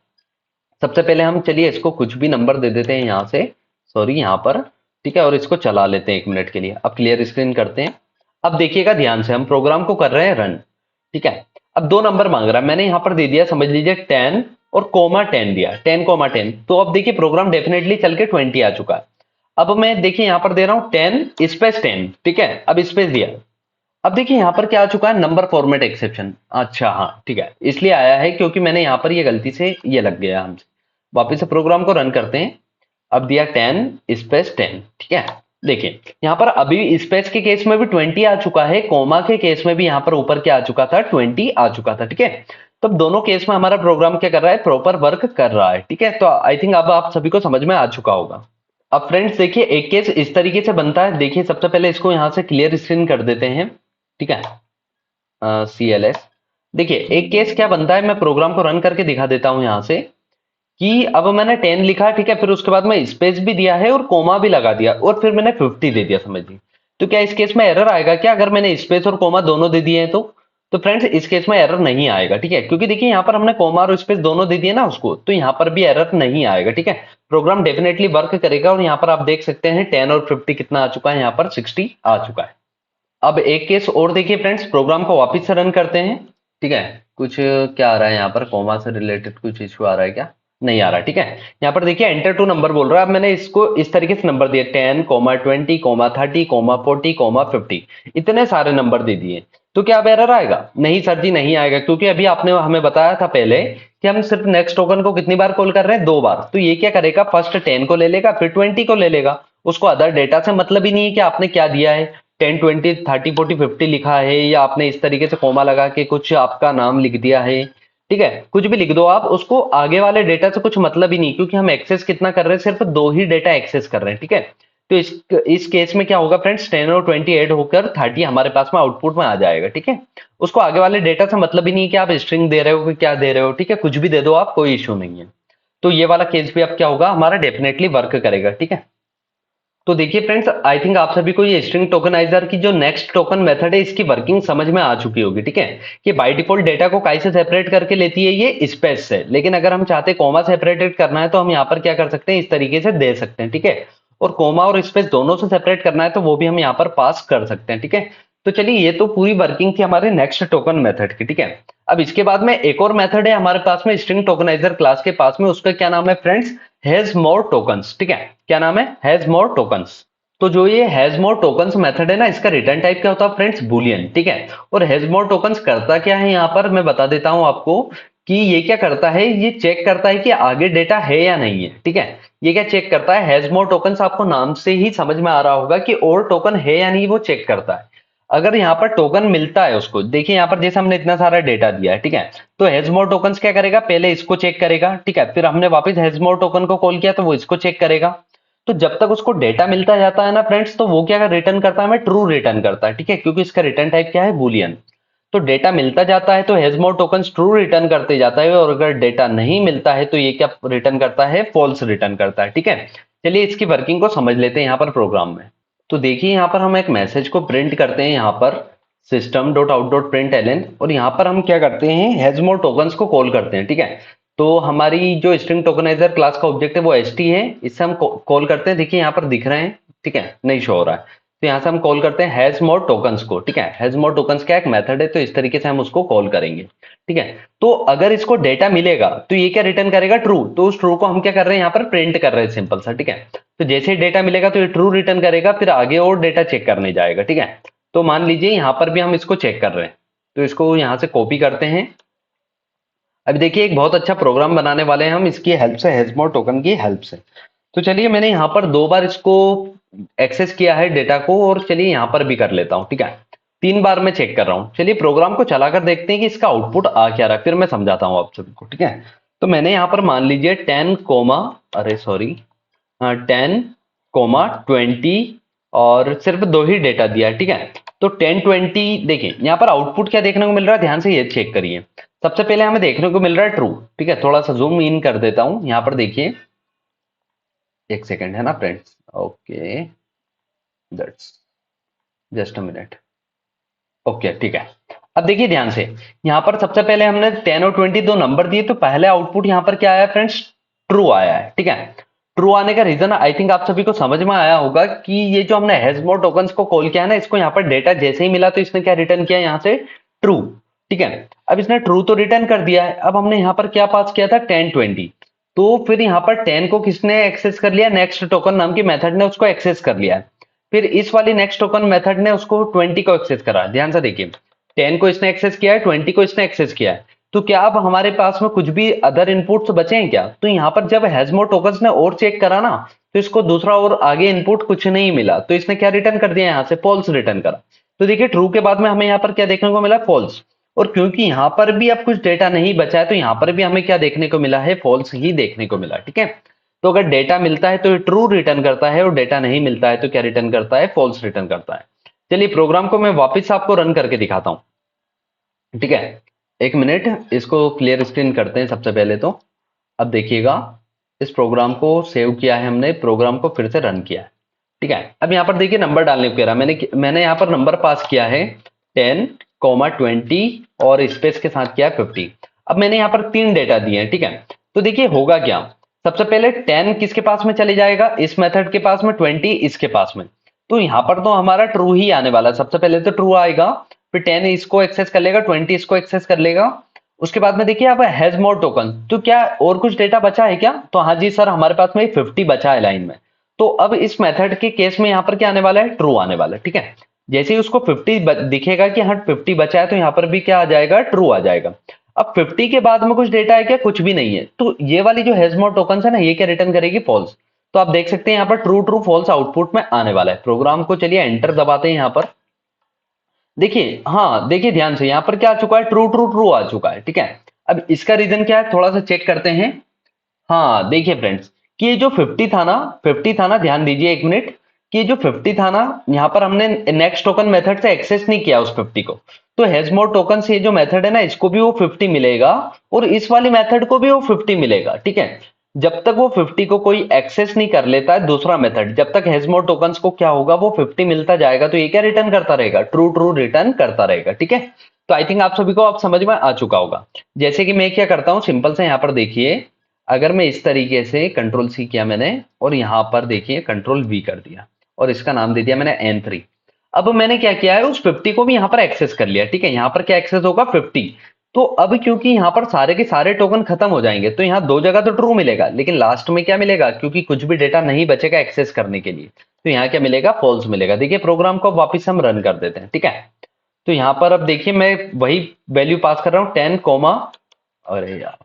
सबसे पहले हम चलिए इसको कुछ भी नंबर दे देते हैं यहाँ से, सॉरी यहाँ पर। ठीक है, और इसको चला लेते हैं 1 मिनट के लिए। अब क्लियर स्क्रीन करते हैं। अब देखिएगा ध्यान से, हम प्रोग्राम को कर रहे हैं रन। ठीक है, अब 2 नंबर मांग रहा है, मैंने यहाँ पर दे दिया समझ लीजिए 10 और कोमा 10 दिया, 10,10। तो अब देखिए प्रोग्राम डेफिनेटली चल के 20 आ चुका है। अब मैं देखिए यहाँ पर दे रहा हूँ 10 स्पेस 10। ठीक है, अब स्पेस दिया। अब देखिए यहाँ पर क्या आ चुका है, नंबर फॉर्मेट एक्सेप्शन। अच्छा हाँ ठीक है, इसलिए आया है क्योंकि मैंने यहाँ पर ये गलती से ये लग गया हमसे। वापिस से प्रोग्राम को रन करते हैं। अब दिया 10 स्पेस 10। ठीक है, देखिए यहाँ पर अभी स्पेस के केस में भी 20 आ चुका है, कोमा के केस में भी यहाँ पर ऊपर क्या आ चुका था, 20 आ चुका था। ठीक है, तो दोनों केस में हमारा प्रोग्राम क्या कर रहा है, प्रॉपर वर्क कर रहा है। ठीक है, तो आई थिंक अब आप सभी को समझ में आ चुका होगा। अब फ्रेंड्स देखिए एक केस इस तरीके से बनता है। देखिए सबसे पहले इसको यहाँ से क्लियर स्क्रीन कर देते हैं। ठीक है, CLS। देखिए एक केस क्या बनता है, मैं प्रोग्राम को रन करके दिखा देता हूं यहाँ से कि अब मैंने 10 लिखा। ठीक है, फिर उसके बाद में स्पेस भी दिया है और कोमा भी लगा दिया और फिर मैंने 50 दे दिया समझ ली। तो क्या इस केस में एरर आएगा क्या, अगर मैंने स्पेस और कोमा दोनों दे दिए हैं तो फ्रेंड्स इस केस में एरर नहीं आएगा। ठीक है, क्योंकि देखिए यहाँ पर हमने कोमा और स्पेस दोनों दे दिए ना उसको, तो यहाँ पर भी एरर नहीं आएगा। ठीक है, प्रोग्राम डेफिनेटली वर्क करेगा। और यहाँ पर आप देख सकते हैं 10 और 50 कितना आ चुका है, यहाँ पर 60 आ चुका है। अब एक केस और देखिए फ्रेंड्स, प्रोग्राम को वापस से रन करते हैं। ठीक है, कुछ क्या आ रहा है यहाँ पर, कोमा से रिलेटेड कुछ इश्यू आ रहा है क्या? नहीं आ रहा, ठीक है। यहाँ पर देखिए एंटर टू नंबर बोल रहा है। अब मैंने इसको इस तरीके से नंबर दिए 10, 20, 30, 40, 50, इतने सारे नंबर दे दिए। तो क्या अब एरर आएगा? नहीं सर जी, नहीं आएगा, क्योंकि अभी आपने हमें बताया था पहले कि हम सिर्फ नेक्स्ट टोकन को कितनी बार कॉल कर रहे हैं? 2 बार। तो ये क्या करेगा, फर्स्ट 10 को ले लेगा, फिर 20 को ले लेगा। उसको अदर डेटा से मतलब ही नहीं है कि आपने क्या दिया है, 10, 20, 30, 40, 50 लिखा है, या आपने इस तरीके से कोमा लगा के कुछ आपका नाम लिख दिया है, ठीक है, कुछ भी लिख दो आप, उसको आगे वाले डेटा से कुछ मतलब ही नहीं, क्योंकि हम एक्सेस कितना कर रहे हैं, सिर्फ 2 ही डेटा एक्सेस कर रहे हैं, ठीक है। तो इस केस में क्या होगा फ्रेंड्स, 10 और 20 ऐड होकर 30 हमारे पास में आउटपुट में आ जाएगा, ठीक है। उसको आगे वाले डेटा से मतलब ही नहीं कि आप स्ट्रिंग दे रहे हो कि क्या दे रहे हो, ठीक है, कुछ भी दे दो आप, कोई इश्यू नहीं है। तो ये वाला केस भी अब क्या होगा, हमारा डेफिनेटली वर्क करेगा, ठीक है। तो देखिए फ्रेंड्स, आई थिंक आप सभी को ये स्ट्रिंग टोकनाइजर की जो नेक्स्ट टोकन मेथड है, इसकी वर्किंग समझ में आ चुकी होगी, ठीक है। कि बाय डिफॉल्ट डेटा को काई से सेपरेट करके लेती है, ये स्पेस से, लेकिन अगर हम चाहते हैं कोमा सेपरेटेड करना है, तो हम यहाँ पर क्या कर सकते हैं, इस तरीके से दे सकते हैं, ठीक है। और कोमा और स्पेस दोनों से सेपरेट करना है, तो वो भी हम यहाँ पर पास कर सकते हैं, ठीक है। तो चलिए, ये तो पूरी वर्किंग थी हमारे नेक्स्ट टोकन मेथड की, ठीक है। अब इसके बाद में एक और मेथड है हमारे पास में स्ट्रिंग टोकनाइजर क्लास के पास में, उसका क्या नाम है फ्रेंड्स, हैज मोर टोकन्स, ठीक है। क्या नाम है? Has more tokens. तो जो ये हैज मोर टोकन्स मेथड है ना, इसका रिटर्न टाइप क्या होता है फ्रेंड्स, बूलियन, ठीक है। और हैज मोर टोकन्स करता क्या है, यहाँ पर मैं बता देता हूं आपको कि ये क्या करता है, ये चेक करता है कि आगे डेटा है या नहीं है, ठीक है। ये क्या चेक करता है, हैज मोर टोकन्स, आपको नाम से ही समझ में आ रहा होगा कि और टोकन है या नहीं, वो चेक करता है। अगर यहाँ पर टोकन मिलता है उसको, देखिए यहाँ पर जैसे हमने इतना सारा डेटा दिया है, ठीक है। तो हैज मोर टोकन्स क्या करेगा, पहले इसको चेक करेगा, ठीक है, फिर हमने वापस हैज मोर टोकन को कॉल किया तो वो इसको चेक करेगा। तो जब तक उसको डेटा मिलता जाता है ना फ्रेंड्स, तो वो क्या रिटर्न करता है, हमें ट्रू रिटर्न करता है, ठीक है, क्योंकि इसका रिटर्न टाइप क्या है, बूलियन। तो डेटा मिलता जाता है तो has more tokens true return करते जाता है, और अगर डेटा नहीं मिलता है तो ये क्या रिटर्न करता है, फॉल्स रिटर्न करता है, ठीक है। चलिए इसकी वर्किंग को समझ लेते हैं यहाँ पर प्रोग्राम में। तो देखिए यहाँ पर हम एक मैसेज को प्रिंट करते हैं, यहाँ पर system dot out dot println एलन, और यहाँ पर हम क्या करते हैं, हैज मोर टोकन्स को कॉल करते हैं, ठीक है। तो हमारी जो स्ट्रिंग टोकनाइजर क्लास का ऑब्जेक्ट है वो st है, इससे हम कॉल करते हैं, देखिए यहाँ पर दिख रहे हैं, ठीक है, नहीं शो हो रहा है। तो यहाँ से हम कॉल करते हैं हैज मोर टोकन्स को, ठीक है। हैज मोर टोकन्स का एक मेथड है, तो इस तरीके से हम उसको कॉल करेंगे, ठीक है। तो अगर इसको डेटा मिलेगा तो ये क्या रिटर्न करेगा, ट्रू। तो उस ट्रू को हम क्या कर रहे हैं, यहाँ पर प्रिंट कर रहे हैं, सिंपल सा, ठीक है। तो जैसे ही डेटा मिलेगा तो ये ट्रू रिटर्न करेगा, फिर आगे और डेटा चेक करने जाएगा, ठीक है। तो मान लीजिए यहाँ पर भी हम इसको चेक कर रहे हैं, तो इसको यहाँ से कॉपी करते हैं। अभी देखिए एक बहुत अच्छा प्रोग्राम बनाने वाले हैं हम इसकी हेल्प से, हैजमोर टोकन की हेल्प से। तो चलिए मैंने यहाँ पर 2 बार इसको एक्सेस किया है डेटा को, और चलिए यहाँ पर भी कर लेता हूँ, ठीक है। 3 बार मैं चेक कर रहा हूँ। चलिए प्रोग्राम को चलाकर देखते हैं कि इसका आउटपुट आ क्या रहा है, फिर मैं समझाता हूँ आप सभी को, ठीक है। तो मैंने यहाँ पर मान लीजिए 10 कोमा, अरे सॉरी, 10, 20 और सिर्फ 2 ही डेटा दिया है, ठीक है। तो 10, 20 देखिए यहाँ पर आउटपुट क्या देखने को मिल रहा है, ध्यान से ये चेक करिए। सबसे पहले हमें देखने को मिल रहा है ट्रू, ठीक है। थोड़ा सा जूम इन कर देता हूं, यहाँ पर देखिए, एक सेकेंड है ना friends, okay, that's just a minute, okay, ठीक है। अब देखिए ध्यान से, यहाँ पर सबसे पहले हमने 10 और 20 दो नंबर दिए, तो पहले आउटपुट यहाँ पर क्या आया फ्रेंड्स, ट्रू आया है, ठीक है। ट्रू आने का रीजन आई थिंक आप सभी को समझ में आया होगा कि ये जो हमने हैजमोर टोकन्स को कॉल किया है ना, इसको यहाँ पर डेटा जैसे ही मिला तो इसने क्या रिटर्न किया, यहाँ से ट्रू, ठीक है। अब इसने ट्रू तो रिटर्न कर दिया है, अब हमने यहाँ पर क्या पास किया था, 10, 20। तो फिर यहाँ पर 10 को किसने एक्सेस कर लिया, नेक्स्ट टोकन नाम की मेथड ने उसको एक्सेस कर लिया है। फिर इस वाली नेक्स्ट टोकन मेथड ने उसको 20 को एक्सेस करा, ध्यान से देखिए, 10 को इसने एक्सेस किया है, 20 को इसने एक्सेस किया है। तो क्या अब हमारे पास में कुछ भी अदर इनपुट्स बचे हैं क्या? तो यहाँ पर जब हैजमोर टोकन्स ने और चेक करा ना, तो इसको दूसरा और आगे इनपुट कुछ नहीं मिला, तो इसने क्या रिटर्न कर दिया, यहाँ से फॉल्स रिटर्न करा। तो देखिए ट्रू के बाद में हमें यहाँ पर क्या देखने को मिला, फॉल्स। और क्योंकि यहाँ पर भी अब कुछ डेटा नहीं बचा है, तो यहाँ पर भी हमें क्या देखने को मिला है, फॉल्स ही देखने को मिला, ठीक है। तो अगर डेटा मिलता है तो ये ट्रू रिटर्न करता है, और डेटा नहीं मिलता है तो क्या रिटर्न करता है, फॉल्स रिटर्न करता है। चलिए प्रोग्राम को मैं वापस आपको रन करके दिखाता हूं, ठीक है। एक मिनट, इसको क्लियर स्क्रीन करते हैं सबसे पहले तो। अब देखिएगा, इस प्रोग्राम को सेव किया है हमने, प्रोग्राम को फिर से रन किया है, ठीक है। अब यहाँ पर देखिए नंबर डालने को कह रहा, मैंने यहाँ पर नंबर पास किया है 10, 20 और स्पेस के साथ किया 50। अब मैंने यहाँ पर 3 डेटा दिए हैं, ठीक है। तो देखिए होगा क्या, सबसे पहले 10 किसके पास में चले जाएगा, इस मेथड के पास में, 20 इसके पास में। तो यहाँ पर तो हमारा ट्रू ही आने वाला है, सबसे पहले तो ट्रू आएगा, फिर 10 इसको एक्सेस कर लेगा, 20 इसको एक्सेस कर लेगा, उसके बाद में देखिए अब हैज मोर टोकन, तो क्या और कुछ डेटा बचा है क्या? तो हाँ जी सर, हमारे पास में 50 बचा है लाइन में। तो अब इस मेथड के केस में यहाँ पर क्या आने वाला है? ट्रू आने वाला है। ठीक है, जैसे ही उसको 50 दिखेगा कि हाँ 50 बचा है, तो यहाँ पर भी क्या आ जाएगा? ट्रू आ जाएगा। अब 50 के बाद में कुछ डेटा है क्या? कुछ भी नहीं है। तो ये वाली जो हैज मोर टोकन है ना, ये क्या रिटर्न करेगी? फॉल्स। तो आप देख सकते हैं यहाँ पर ट्रू ट्रू फॉल्स आउटपुट में आने वाला है। प्रोग्राम को चलिए एंटर दबाते हैं यहाँ पर। देखिए, हाँ देखिए ध्यान से, यहाँ पर क्या आ चुका है? ट्रू ट्रू ट्रू आ चुका है। ठीक है, अब इसका रीजन क्या है थोड़ा सा चेक करते हैं। हाँ देखिए फ्रेंड्स, कि ये जो 50 था ना, 50 था ना, ध्यान दीजिए एक मिनट, कि ये जो 50 था ना, यहाँ पर हमने नेक्स्ट टोकन मेथड से एक्सेस नहीं किया उस 50 को। तो हैज मोर टोकन से ये जो मेथड है ना, इसको भी वो 50 मिलेगा और इस वाली मेथड को भी वो 50 मिलेगा। ठीक है, जब तक वो 50 को कोई एक्सेस नहीं कर लेता है दूसरा मेथड, जब तक हैज मोर टोकन्स को क्या होगा? वो 50 मिलता जाएगा। तो ये क्या रिटर्न करता रहेगा? ट्रू ट्रू रिटर्न करता रहेगा। ठीक है, तो आई थिंक आप सभी को आप समझ में आ चुका होगा। जैसे कि मैं क्या करता हूँ, सिंपल से यहाँ पर देखिए, अगर मैं इस तरीके से कंट्रोल सी किया मैंने और यहां पर देखिए कंट्रोल वी कर दिया और इसका नाम दे दिया मैंने N3। अब मैंने क्या किया है, उस 50 को भी यहां पर एक्सेस कर लिया। ठीक है, यहां पर क्या एक्सेस होगा? 50। तो अब क्योंकि यहां पर सारे के सारे टोकन खत्म हो जाएंगे, तो यहां दो जगह तो ट्रू मिलेगा, लेकिन लास्ट में क्या मिलेगा? क्योंकि कुछ भी डेटा नहीं बचेगा एक्सेस करने के लिए, तो यहाँ क्या मिलेगा? फॉल्स मिलेगा। देखिए प्रोग्राम को वापिस हम रन कर देते हैं। ठीक है, तो यहां पर अब देखिए मैं वही वैल्यू पास कर रहा हूं 10 कोमा, अरे यार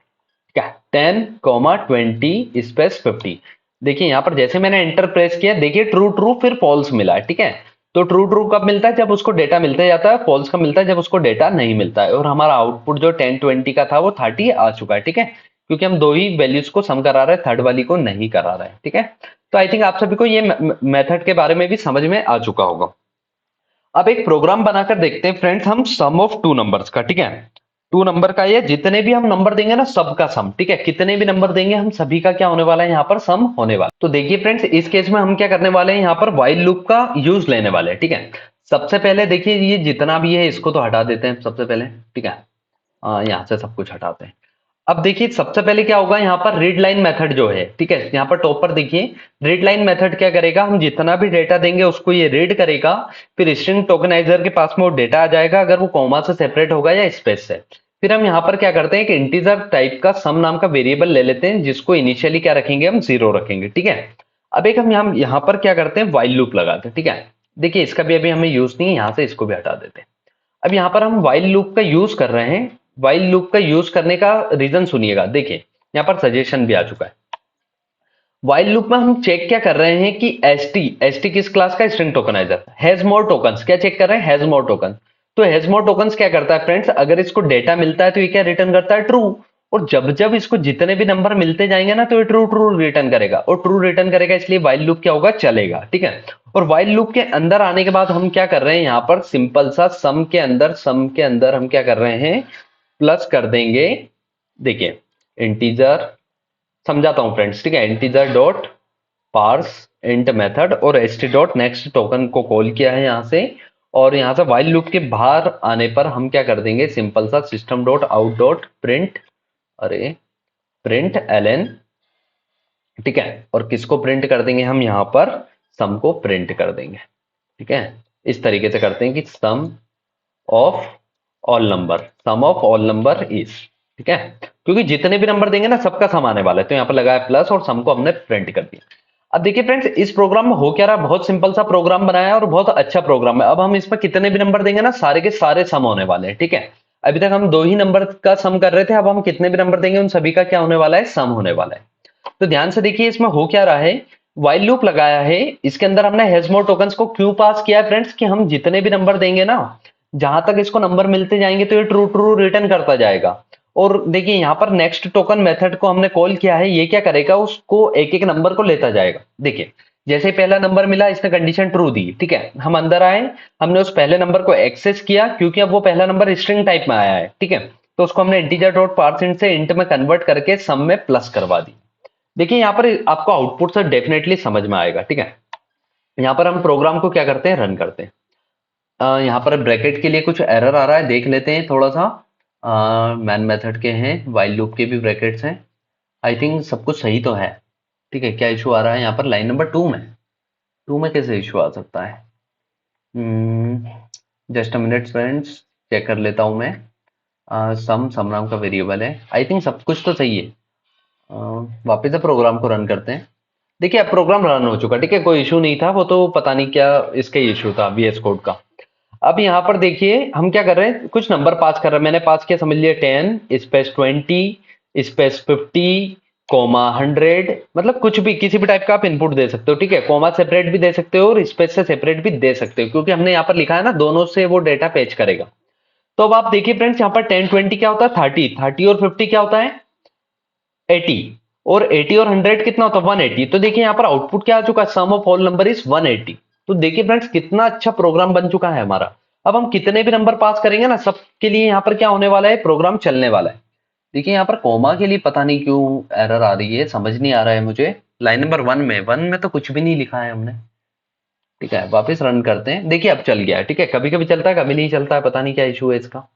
क्या, 10, 20 स्पेस 50। देखिए यहां पर जैसे मैंने एंटर प्रेस किया, देखिए ट्रू ट्रू फिर फॉल्स मिला है। ठीक है, तो ट्रू ट्रू कब मिलता है? जब उसको डेटा मिलते जाता है। फॉल्स कब मिलता है? जब उसको डेटा नहीं मिलता है। और हमारा आउटपुट जो 10, 20 का था वो 30 आ चुका है। ठीक है, क्योंकि हम दो ही वैल्यूज को सम करा रहे हैं, थर्ड वाली को नहीं करा रहे हैं। ठीक है, तो आई थिंक आप सभी को ये मेथड के बारे में भी समझ में आ चुका होगा। अब एक प्रोग्राम बनाकर देखते हैं फ्रेंड्स हम, सम ऑफ टू नंबर्स का। ठीक है, टू नंबर का, ये जितने भी हम नंबर देंगे ना सबका सम। ठीक है, कितने भी नंबर देंगे हम सभी का क्या होने वाला है? यहाँ पर सम होने वाला। तो देखिए फ्रेंड्स, इस केस में हम क्या करने वाले हैं? यहाँ पर व्हाइल लूप का यूज लेने वाले हैं। ठीक है, सबसे पहले देखिए ये जितना भी है इसको तो हटा देते हैं सबसे पहले। ठीक है, यहाँ से सब कुछ हटाते हैं। अब देखिए सबसे पहले क्या होगा, यहाँ पर रीड लाइन मेथड जो है, ठीक है, यहाँ पर टॉप पर देखिए रीड लाइन मेथड क्या करेगा? हम जितना भी डेटा देंगे उसको ये रीड करेगा, फिर स्ट्रिंग टोकनाइजर के पास में वो डेटा आ जाएगा, अगर वो कॉमा से सेपरेट होगा या स्पेस से। फिर हम यहाँ पर क्या करते हैं, एक इंटीजर टाइप का सम नाम का वेरिएबल ले लेते हैं, जिसको इनिशियली क्या रखेंगे? हम 0 रखेंगे। ठीक है, अब एक हम यहाँ पर क्या करते हैं? व्हाइल लूप लगाते हैं। ठीक है, देखिए इसका भी अभी हमें यूज नहीं है, यहाँ से इसको भी हटा देते हैं। अब यहाँ पर हम व्हाइल लूप का यूज कर रहे हैं। व्हाइल लूप का यूज करने का रीजन सुनिएगा। देखिए यहाँ पर सजेशन भी आ चुका है। व्हाइल लूप में हम चेक क्या कर रहे हैं कि एसटी किस क्लास का? String tokeniser. Has more tokens क्या चेक कर रहे हैं? Has more token. तो हैज मोर टोकन्स क्या करता है फ्रेंड्स? अगर इसको डेटा मिलता है तो ये क्या रिटर्न करता है? ट्रू। और जब जब इसको जितने भी नंबर मिलते जाएंगे ना, तो ये ट्रू ट्रू रिटर्न करेगा, और ट्रू रिटर्न करेगा, इसलिए व्हाइल लूप क्या होगा? चलेगा। ठीक है, और व्हाइल लूप के अंदर आने के बाद हम क्या कर रहे हैं? यहाँ पर सिंपल सा सम के अंदर हम क्या कर रहे हैं? प्लस कर देंगे। देखिए इंटीजर, समझाता हूं फ्रेंड्स। ठीक है, integer dot parse int method और S T dot next token को कॉल किया है यहाँ से, और यहाँ से व्हाइल लूप के बाहर आने पर हम क्या कर देंगे? सिंपल सा system dot out dot print, अरे प्रिंट एलन। ठीक है, और किसको प्रिंट कर देंगे हम? यहाँ पर सम को प्रिंट कर देंगे। ठीक है, इस तरीके से करते हैं कि sum of all number, sum of all number is. ठीक है, क्योंकि जितने भी नंबर देंगे ना सबका सम आने वाला है, तो यहाँ पर लगाया प्लस और सम को हमने प्रिंट कर दिया। अब देखिए फ्रेंड्स, इस प्रोग्राम में हो क्या रहा? बहुत सिंपल सा प्रोग्राम बनाया है और बहुत अच्छा प्रोग्राम है। अब हम इसमें कितने भी नंबर देंगे ना, सारे के सारे सम होने वाले हैं। ठीक है, अभी तक हम दो ही नंबर का सम कर रहे थे, अब हम कितने भी नंबर देंगे उन सभी का क्या होने वाला है? सम होने वाला है। तो ध्यान से देखिए इसमें हो क्या रहा है, व्हाइल लूप लगाया है, इसके अंदर हमने हैज मोर टोकन्स को क्यों पास किया है फ्रेंड्स? कि हम जितने भी नंबर देंगे ना, जहां तक इसको नंबर मिलते जाएंगे तो ये ट्रू ट्रू रिटर्न करता जाएगा। और देखिए यहाँ पर नेक्स्ट टोकन मेथड को हमने कॉल किया है, ये क्या करेगा? उसको एक एक नंबर को लेता जाएगा। देखिए जैसे पहला नंबर मिला, इसने कंडीशन ट्रू दी। ठीक है, हम अंदर आए, हमने उस पहले नंबर को एक्सेस किया, क्योंकि अब वो पहला नंबर स्ट्रिंग टाइप में आया है। ठीक है, तो उसको हमने इंटीजर डॉट पार्सिंट से इंट में कन्वर्ट करके सम में प्लस करवा दी। देखिए यहाँ पर आपको आउटपुट से डेफिनेटली समझ में आएगा। ठीक है, यहाँ पर हम प्रोग्राम को क्या करते हैं? रन करते हैं। यहाँ पर ब्रैकेट के लिए कुछ एरर आ रहा है, देख लेते हैं थोड़ा सा। मैन मेथड के हैं, व्हाइल लूप के भी ब्रैकेट्स हैं। आई थिंक सब कुछ सही तो है। ठीक है, क्या इशू आ रहा है यहाँ पर? लाइन नंबर 2 में, 2 में कैसे इशू आ सकता है? Just a minute friends, check कर लेता हूँ मैं। सम नाम का वेरिएबल है। आई थिंक सब कुछ तो सही है। वापस से प्रोग्राम को रन करते हैं। देखिए अब प्रोग्राम रन हो चुका, ठीक है, कोई इशू नहीं था, वो तो पता नहीं क्या इसका इशू था VS कोड का। अब यहाँ पर देखिए हम क्या कर रहे हैं, कुछ नंबर पास कर रहे हैं। मैंने पास किया, समझ लिया 10 स्पेस 20 स्पेस 50 कोमा 100, मतलब कुछ भी किसी भी टाइप का आप इनपुट दे सकते हो, ठीक है। कोमा सेपरेट भी दे सकते हो और स्पेस से सेपरेट भी दे सकते हो, क्योंकि हमने यहाँ पर लिखा है ना, दोनों से वो डेटा फेच करेगा। तो अब आप देखिए फ्रेंड्स, यहाँ पर 10 20 क्या होता है 30, 30 और 50 क्या होता है 80, और 80 और 100 कितना होता है 180। तो देखिए यहाँ पर आउटपुट क्या आ चुका है, सम ऑफ ऑल नंबर इज 180। तो देखिए फ्रेंड्स कितना अच्छा प्रोग्राम बन चुका है हमारा। अब हम कितने भी नंबर पास करेंगे ना, सबके लिए यहाँ पर क्या होने वाला है, प्रोग्राम चलने वाला है। देखिए यहाँ पर कोमा के लिए पता नहीं क्यों एरर आ रही है, समझ नहीं आ रहा है मुझे। लाइन नंबर वन में तो कुछ भी नहीं लिखा है हमने। ठीक है, वापस रन करते हैं। देखिए अब चल गया है, ठीक है। कभी कभी चलता है, कभी नहीं चलता है, पता नहीं क्या इशू है इसका।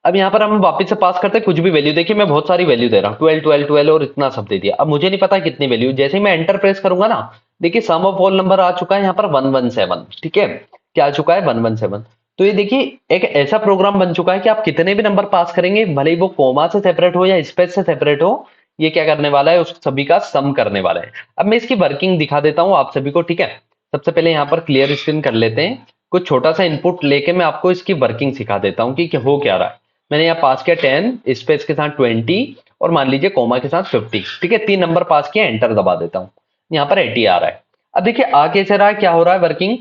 अब यहाँ पर हम वापस से पास करते हैं कुछ भी वैल्यू। देखिए मैं बहुत सारी वैल्यू दे रहा हूँ, 12 12 12 और इतना सब दे दिया। अब मुझे नहीं पता कितनी वैल्यू, जैसे ही मैं एंटर प्रेस करूंगा ना, देखिए सम ऑफ ऑल नंबर आ चुका है यहाँ पर 117। ठीक है, क्या आ चुका है 117। तो ये देखिए एक ऐसा प्रोग्राम बन चुका है कि आप कितने भी नंबर पास करेंगे, भले ही वो कोमा से सेपरेट हो या स्पेस से सेपरेट हो, ये क्या करने वाला है, उस सभी का सम करने वाला है। अब मैं इसकी वर्किंग दिखा देता हूँ आप सभी को, ठीक है। सबसे पहले यहाँ पर क्लियर स्क्रीन कर लेते हैं। कुछ छोटा सा इनपुट लेके मैं आपको इसकी वर्किंग सिखा देता हूँ कि हो क्या रहा है। मैंने यहाँ पास किया 10 स्पेस के साथ 20 और मान लीजिए कोमा के साथ 50। ठीक है, 3 नंबर पास किया, एंटर दबा देता हूँ। यहाँ पर 80 आ रहा है। अब देखिए आ कैसे रहा है, क्या हो रहा है वर्किंग।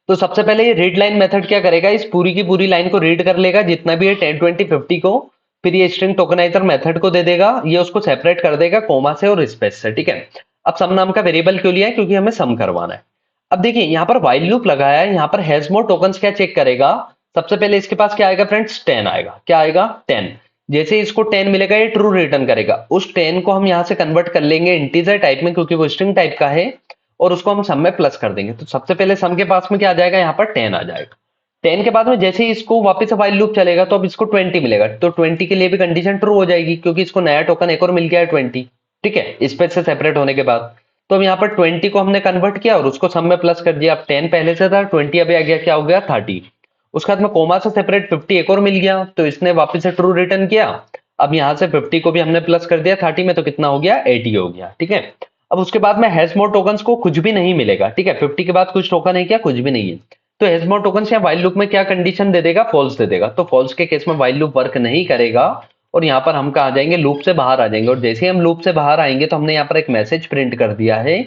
तो सबसे पहले ये रीड लाइन मेथड क्या करेगा, इस पूरी की पूरी लाइन को रीड कर लेगा, जितना भी है 10 20 50 को। फिर ये स्ट्रिंग टोकनाइजर मेथड को दे देगा, ये उसको सेपरेट कर देगा कोमा से और स्पेस से। ठीक है, अब सम नाम का वेरिएबल क्यों लिया है, क्योंकि हमें सम करवाना है। अब देखिए यहाँ पर व्हाइल लूप लगाया है, यहाँ पर हैज मोर टोकन्स क्या चेक करेगा। सबसे पहले इसके पास क्या आएगा फ्रेंड्स, 10 आएगा। क्या आएगा 10। जैसे इसको 10 मिलेगा ये ट्रू रिटर्न करेगा। उस 10 को हम यहाँ से कन्वर्ट कर लेंगे इंटीजर टाइप में, क्योंकि वो स्ट्रिंग टाइप का है, और उसको हम सम में प्लस कर देंगे। तो सबसे पहले सम के पास में क्या आ जाएगा, यहाँ पर 10 आ जाएगा। 10 के बाद में जैसे ही इसको वापस से व्हाइल लूप चलेगा, तो अब इसको 20 मिलेगा। तो 20 के लिए भी कंडीशन ट्रू हो जाएगी, क्योंकि इसको नया टोकन एक और मिल गया है 20। ठीक है, स्पेस से सेपरेट होने के बाद। तो अब यहाँ पर 20 को हमने कन्वर्ट किया और उसको सम में प्लस कर दिया। अब 10 पहले से था, 20 अभी आ गया, क्या हो गया 30। उसके बाद में कोमा से सेपरेट 50 एक और मिल गया, तो इसने वापस से ट्रू रिटर्न किया। अब यहाँ से 50 को भी हमने प्लस कर दिया 30 में, तो कितना हो गया 80 हो गया। ठीक है, अब उसके बाद में हैश मोर टोकन्स को कुछ भी नहीं मिलेगा। ठीक है, 50 के बाद कुछ टोकन है क्या, कुछ भी नहीं है। तो हैश मोर टोकन्स या व्हाइल लूप में क्या कंडीशन दे देगा, फॉल्स दे देगा। तो फॉल्स के केस में व्हाइल लूप वर्क नहीं करेगा, और यहाँ पर हम कहा जाएंगे, लूप से बाहर आ जाएंगे। और जैसे ही हम लूप से बाहर आएंगे, तो हमने यहाँ पर एक मैसेज प्रिंट कर दिया है,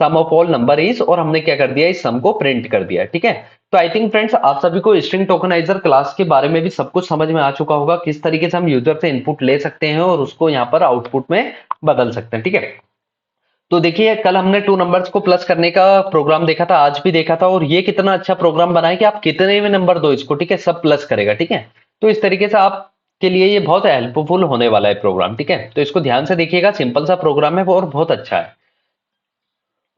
सम ऑफ ऑल नंबर इज, और हमने क्या कर दिया, इस सम को प्रिंट कर दिया। ठीक है, तो आई थिंक फ्रेंड्स आप सभी को स्ट्रिंग टोकनाइजर क्लास के बारे में भी सब कुछ समझ में आ चुका होगा, किस तरीके से हम यूजर से इनपुट ले सकते हैं और उसको यहाँ पर आउटपुट में बदल सकते हैं। ठीक है, तो देखिए कल हमने टू नंबर्स को प्लस करने का प्रोग्राम देखा था, आज भी देखा था, और ये कितना अच्छा प्रोग्राम बना है कि आप कितने भी नंबर दो इसको, ठीक है, सब प्लस करेगा। ठीक है, तो इस तरीके से आपके लिए ये बहुत हेल्पफुल होने वाला है प्रोग्राम। ठीक है, तो इसको ध्यान से देखिएगा, सिंपल सा प्रोग्राम है वो और बहुत अच्छा है।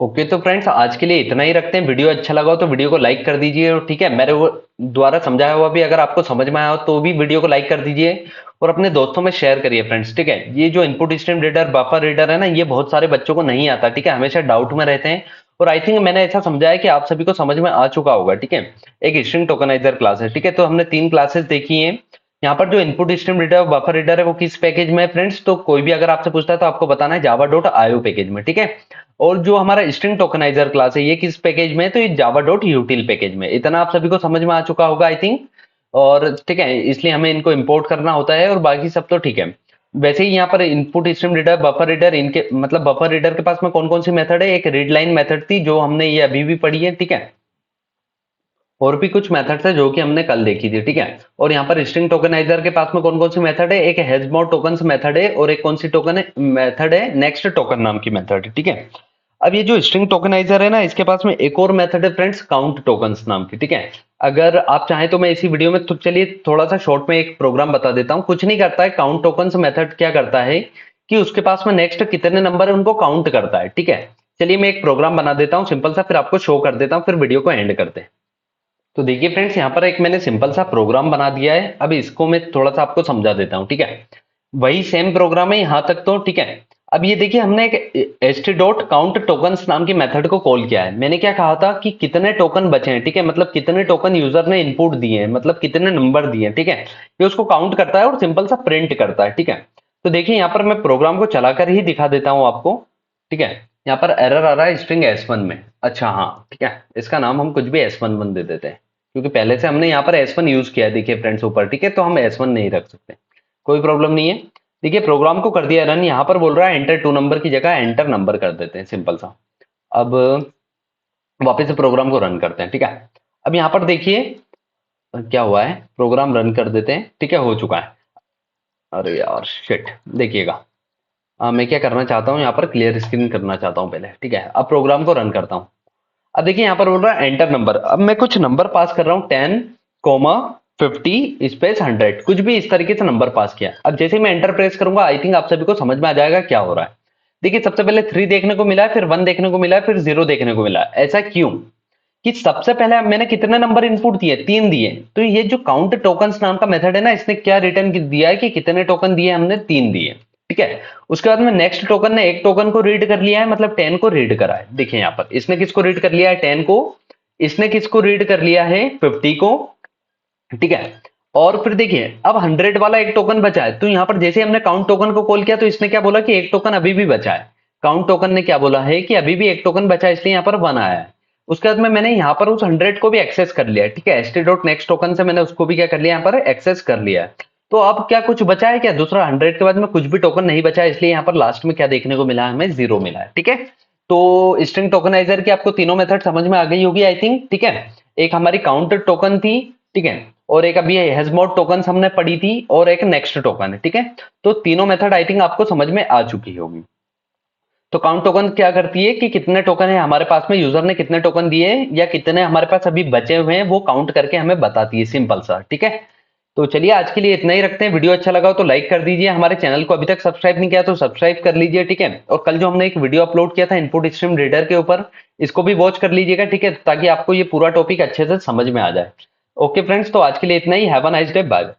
ओके, तो फ्रेंड्स आज के लिए इतना ही रखते हैं। वीडियो अच्छा लगा हो तो वीडियो को लाइक कर दीजिए, और ठीक है, मेरे वो द्वारा समझाया हुआ भी अगर आपको समझ में आया हो तो भी वीडियो को लाइक कर दीजिए और अपने दोस्तों में शेयर करिए फ्रेंड्स। ठीक है, ये जो input stream reader buffer reader है ना, ये बहुत सारे बच्चों को नहीं आता। ठीक है, हमेशा डाउट में रहते हैं, और आई थिंक मैंने ऐसा समझाया कि आप सभी को समझ में आ चुका होगा। ठीक है, एक स्ट्रिंग टोकनाइजर क्लास है। ठीक है, तो हमने 3 क्लासेस देखी हैं। यहाँ पर जो input stream reader buffer reader है वो किस पैकेज में है फ्रेंड्स, तो कोई भी अगर आपसे पूछता है तो आपको बताना है जावा डॉट आईओ पैकेज में। ठीक है, और जो हमारा स्ट्रिंग टोकनाइजर क्लास है ये किस पैकेज में है, तो ये जावा डॉट यूटिल पैकेज में। इतना आप सभी को समझ में आ चुका होगा आई थिंक। और ठीक है, इसलिए हमें इनको इंपोर्ट करना होता है, और बाकी सब तो ठीक है। वैसे ही यहाँ पर input stream reader buffer reader, इनके मतलब बफर रीडर के पास में कौन कौन सी मेथड है, एक रीड लाइन मेथड थी जो हमने ये अभी भी पढ़ी है। ठीक है, और भी कुछ मेथड्स है जो कि हमने कल देखी थी। ठीक है, और यहाँ पर स्ट्रिंग टोकनाइजर के पास में कौन कौन सी मेथड है, एक हैज मोर टोकन्स मेथड है, और एक कौन सी टोकन है मेथड है, नेक्स्ट टोकन नाम की मेथड है। ठीक है, अब ये जो स्ट्रिंग टोकनाइजर है ना, इसके पास में एक और मेथड है फ्रेंड्स, काउंट टोकन्स नाम की। ठीक है, अगर आप चाहें तो मैं इसी वीडियो में, तो चलिए थोड़ा सा शॉर्ट में एक प्रोग्राम बता देता हूँ। कुछ नहीं करता है, काउंट टोकन्स मेथड क्या करता है कि उसके पास में नेक्स्ट कितने नंबर है उनको काउंट करता है। ठीक है, चलिए मैं एक प्रोग्राम बना देता हूँ सिंपल सा, फिर आपको शो कर देता हूँ, फिर वीडियो को एंड करते हैं। तो देखिए फ्रेंड्स, यहाँ पर एक मैंने सिंपल सा प्रोग्राम बना दिया है। अब इसको मैं थोड़ा सा आपको समझा देता हूँ। ठीक है, वही सेम प्रोग्राम है यहाँ तक तो। ठीक है, अब ये देखिए हमने एक st.count_tokens नाम की मेथड को कॉल किया है। मैंने क्या कहा था कि कितने टोकन बचे हैं, ठीक है, मतलब कितने टोकन यूजर ने इनपुट दिए हैं, मतलब कितने नंबर दिए हैं, ठीक है। ये उसको काउंट करता है और सिंपल सा प्रिंट करता है, ठीक है। तो देखिए यहाँ पर मैं प्रोग्राम को चलाकर ही दिखा देता हूँ आपको, ठीक है। यहाँ पर एरर आ रहा है स्ट्रिंग S1 में। अच्छा हाँ ठीक है, इसका नाम हम कुछ भी S11 दे देते हैं, क्योंकि पहले से हमने यहाँ पर S1 यूज किया है, देखिए फ्रेंड्स ऊपर, ठीक है, तो हम S1 नहीं रख सकते, कोई प्रॉब्लम नहीं है। देखिए प्रोग्राम को कर दिया रन, यहाँ पर बोल रहा है एंटर 2 नंबर की जगह एंटर नंबर कर देते हैं, सिंपल सा। अब वापस से प्रोग्राम को रन करते हैं, ठीक है। अब यहाँ पर देखिए क्या हुआ है, प्रोग्राम रन कर देते हैं, ठीक है, हो चुका है। अरे यार शिट, देखिएगा मैं क्या करना चाहता हूँ, यहाँ पर क्लियर स्क्रीन करना चाहता हूँ पहले, ठीक है। अब प्रोग्राम को रन करता हूँ। अब देखिए यहाँ पर बोल रहा है एंटर नंबर, अब मैं कुछ नंबर पास कर रहा हूँ 10,50 कुछ भी इस तरीके से नंबर पास किया। अब जैसे ही मैं एंटर प्रेस करूंगा, आई थिंक आप सभी को समझ में आ जाएगा क्या हो रहा है। देखिए सबसे पहले 3 देखने को मिला है, फिर 1 देखने को मिला है, फिर 0 देखने को मिला है। ऐसा क्यों कि सबसे पहले मैंने कितने नंबर इनपुट दिए, 3 दिए। तो ये जो काउंट टोकन्स नाम का मेथड है ना, इसने क्या रिटर्न दिया है कि कितने टोकन दिए, हमने 3 दिए, ठीक है। उसके बाद में नेक्स्ट टोकन ने एक टोकन को रीड कर लिया है, मतलब 10 को रीड करा है। देखिए यहाँ पर इसने किसको रीड कर लिया है, 10 को। इसने किसको रीड कर लिया है, 50 को, ठीक है। और फिर देखिए अब 100 वाला एक टोकन बचा है, तो यहाँ पर जैसे हमने काउंट टोकन को कॉल किया तो इसने क्या बोला कि एक टोकन अभी भी बचा है। काउंट टोकन ने क्या बोला है कि अभी भी एक टोकन बचा है, इसलिए यहाँ पर 1 आया है। उसके बाद में मैंने यहाँ पर उस 100 को भी एक्सेस कर लिया है, ठीक है। st.next टोकन से मैंने उसको भी क्या कर लिया, यहाँ पर एक्सेस कर लिया है। तो अब क्या कुछ बचा है क्या, दूसरा 100 के बाद में कुछ भी टोकन नहीं बचा है, इसलिए यहाँ पर लास्ट में क्या देखने को मिला है, हमें 0 मिला है, ठीक है। तो स्ट्रिंग टोकनाइजर की आपको तीनों मेथड समझ में आ गई होगी आई थिंक, ठीक है। एक हमारी काउंट टोकन थी, ठीक है, और एक अभी हैजमोड टोकन हमने पढ़ी थी, और एक नेक्स्ट टोकन है, ठीक है। तो तीनों मेथड आई थिंक आपको समझ में आ चुकी होगी। तो काउंट टोकन क्या करती है कि कितने टोकन है हमारे पास में, यूजर ने कितने टोकन दिए या कितने हमारे पास अभी बचे हुए हैं, वो काउंट करके हमें बताती है, सिंपल सा, ठीक है। तो चलिए आज के लिए इतना ही रखते हैं। वीडियो अच्छा लगा हो तो लाइक कर दीजिए, हमारे चैनल को अभी तक सब्सक्राइब नहीं किया तो सब्सक्राइब कर लीजिए, ठीक है। और कल जो हमने एक वीडियो अपलोड किया था इनपुट स्ट्रीम रीडर के ऊपर, इसको भी वॉच कर लीजिएगा, ठीक है, ताकि आपको ये पूरा टॉपिक अच्छे से समझ में आ जाए। ओके फ्रेंड्स, तो आज के लिए इतना ही। Have a nice day, bye.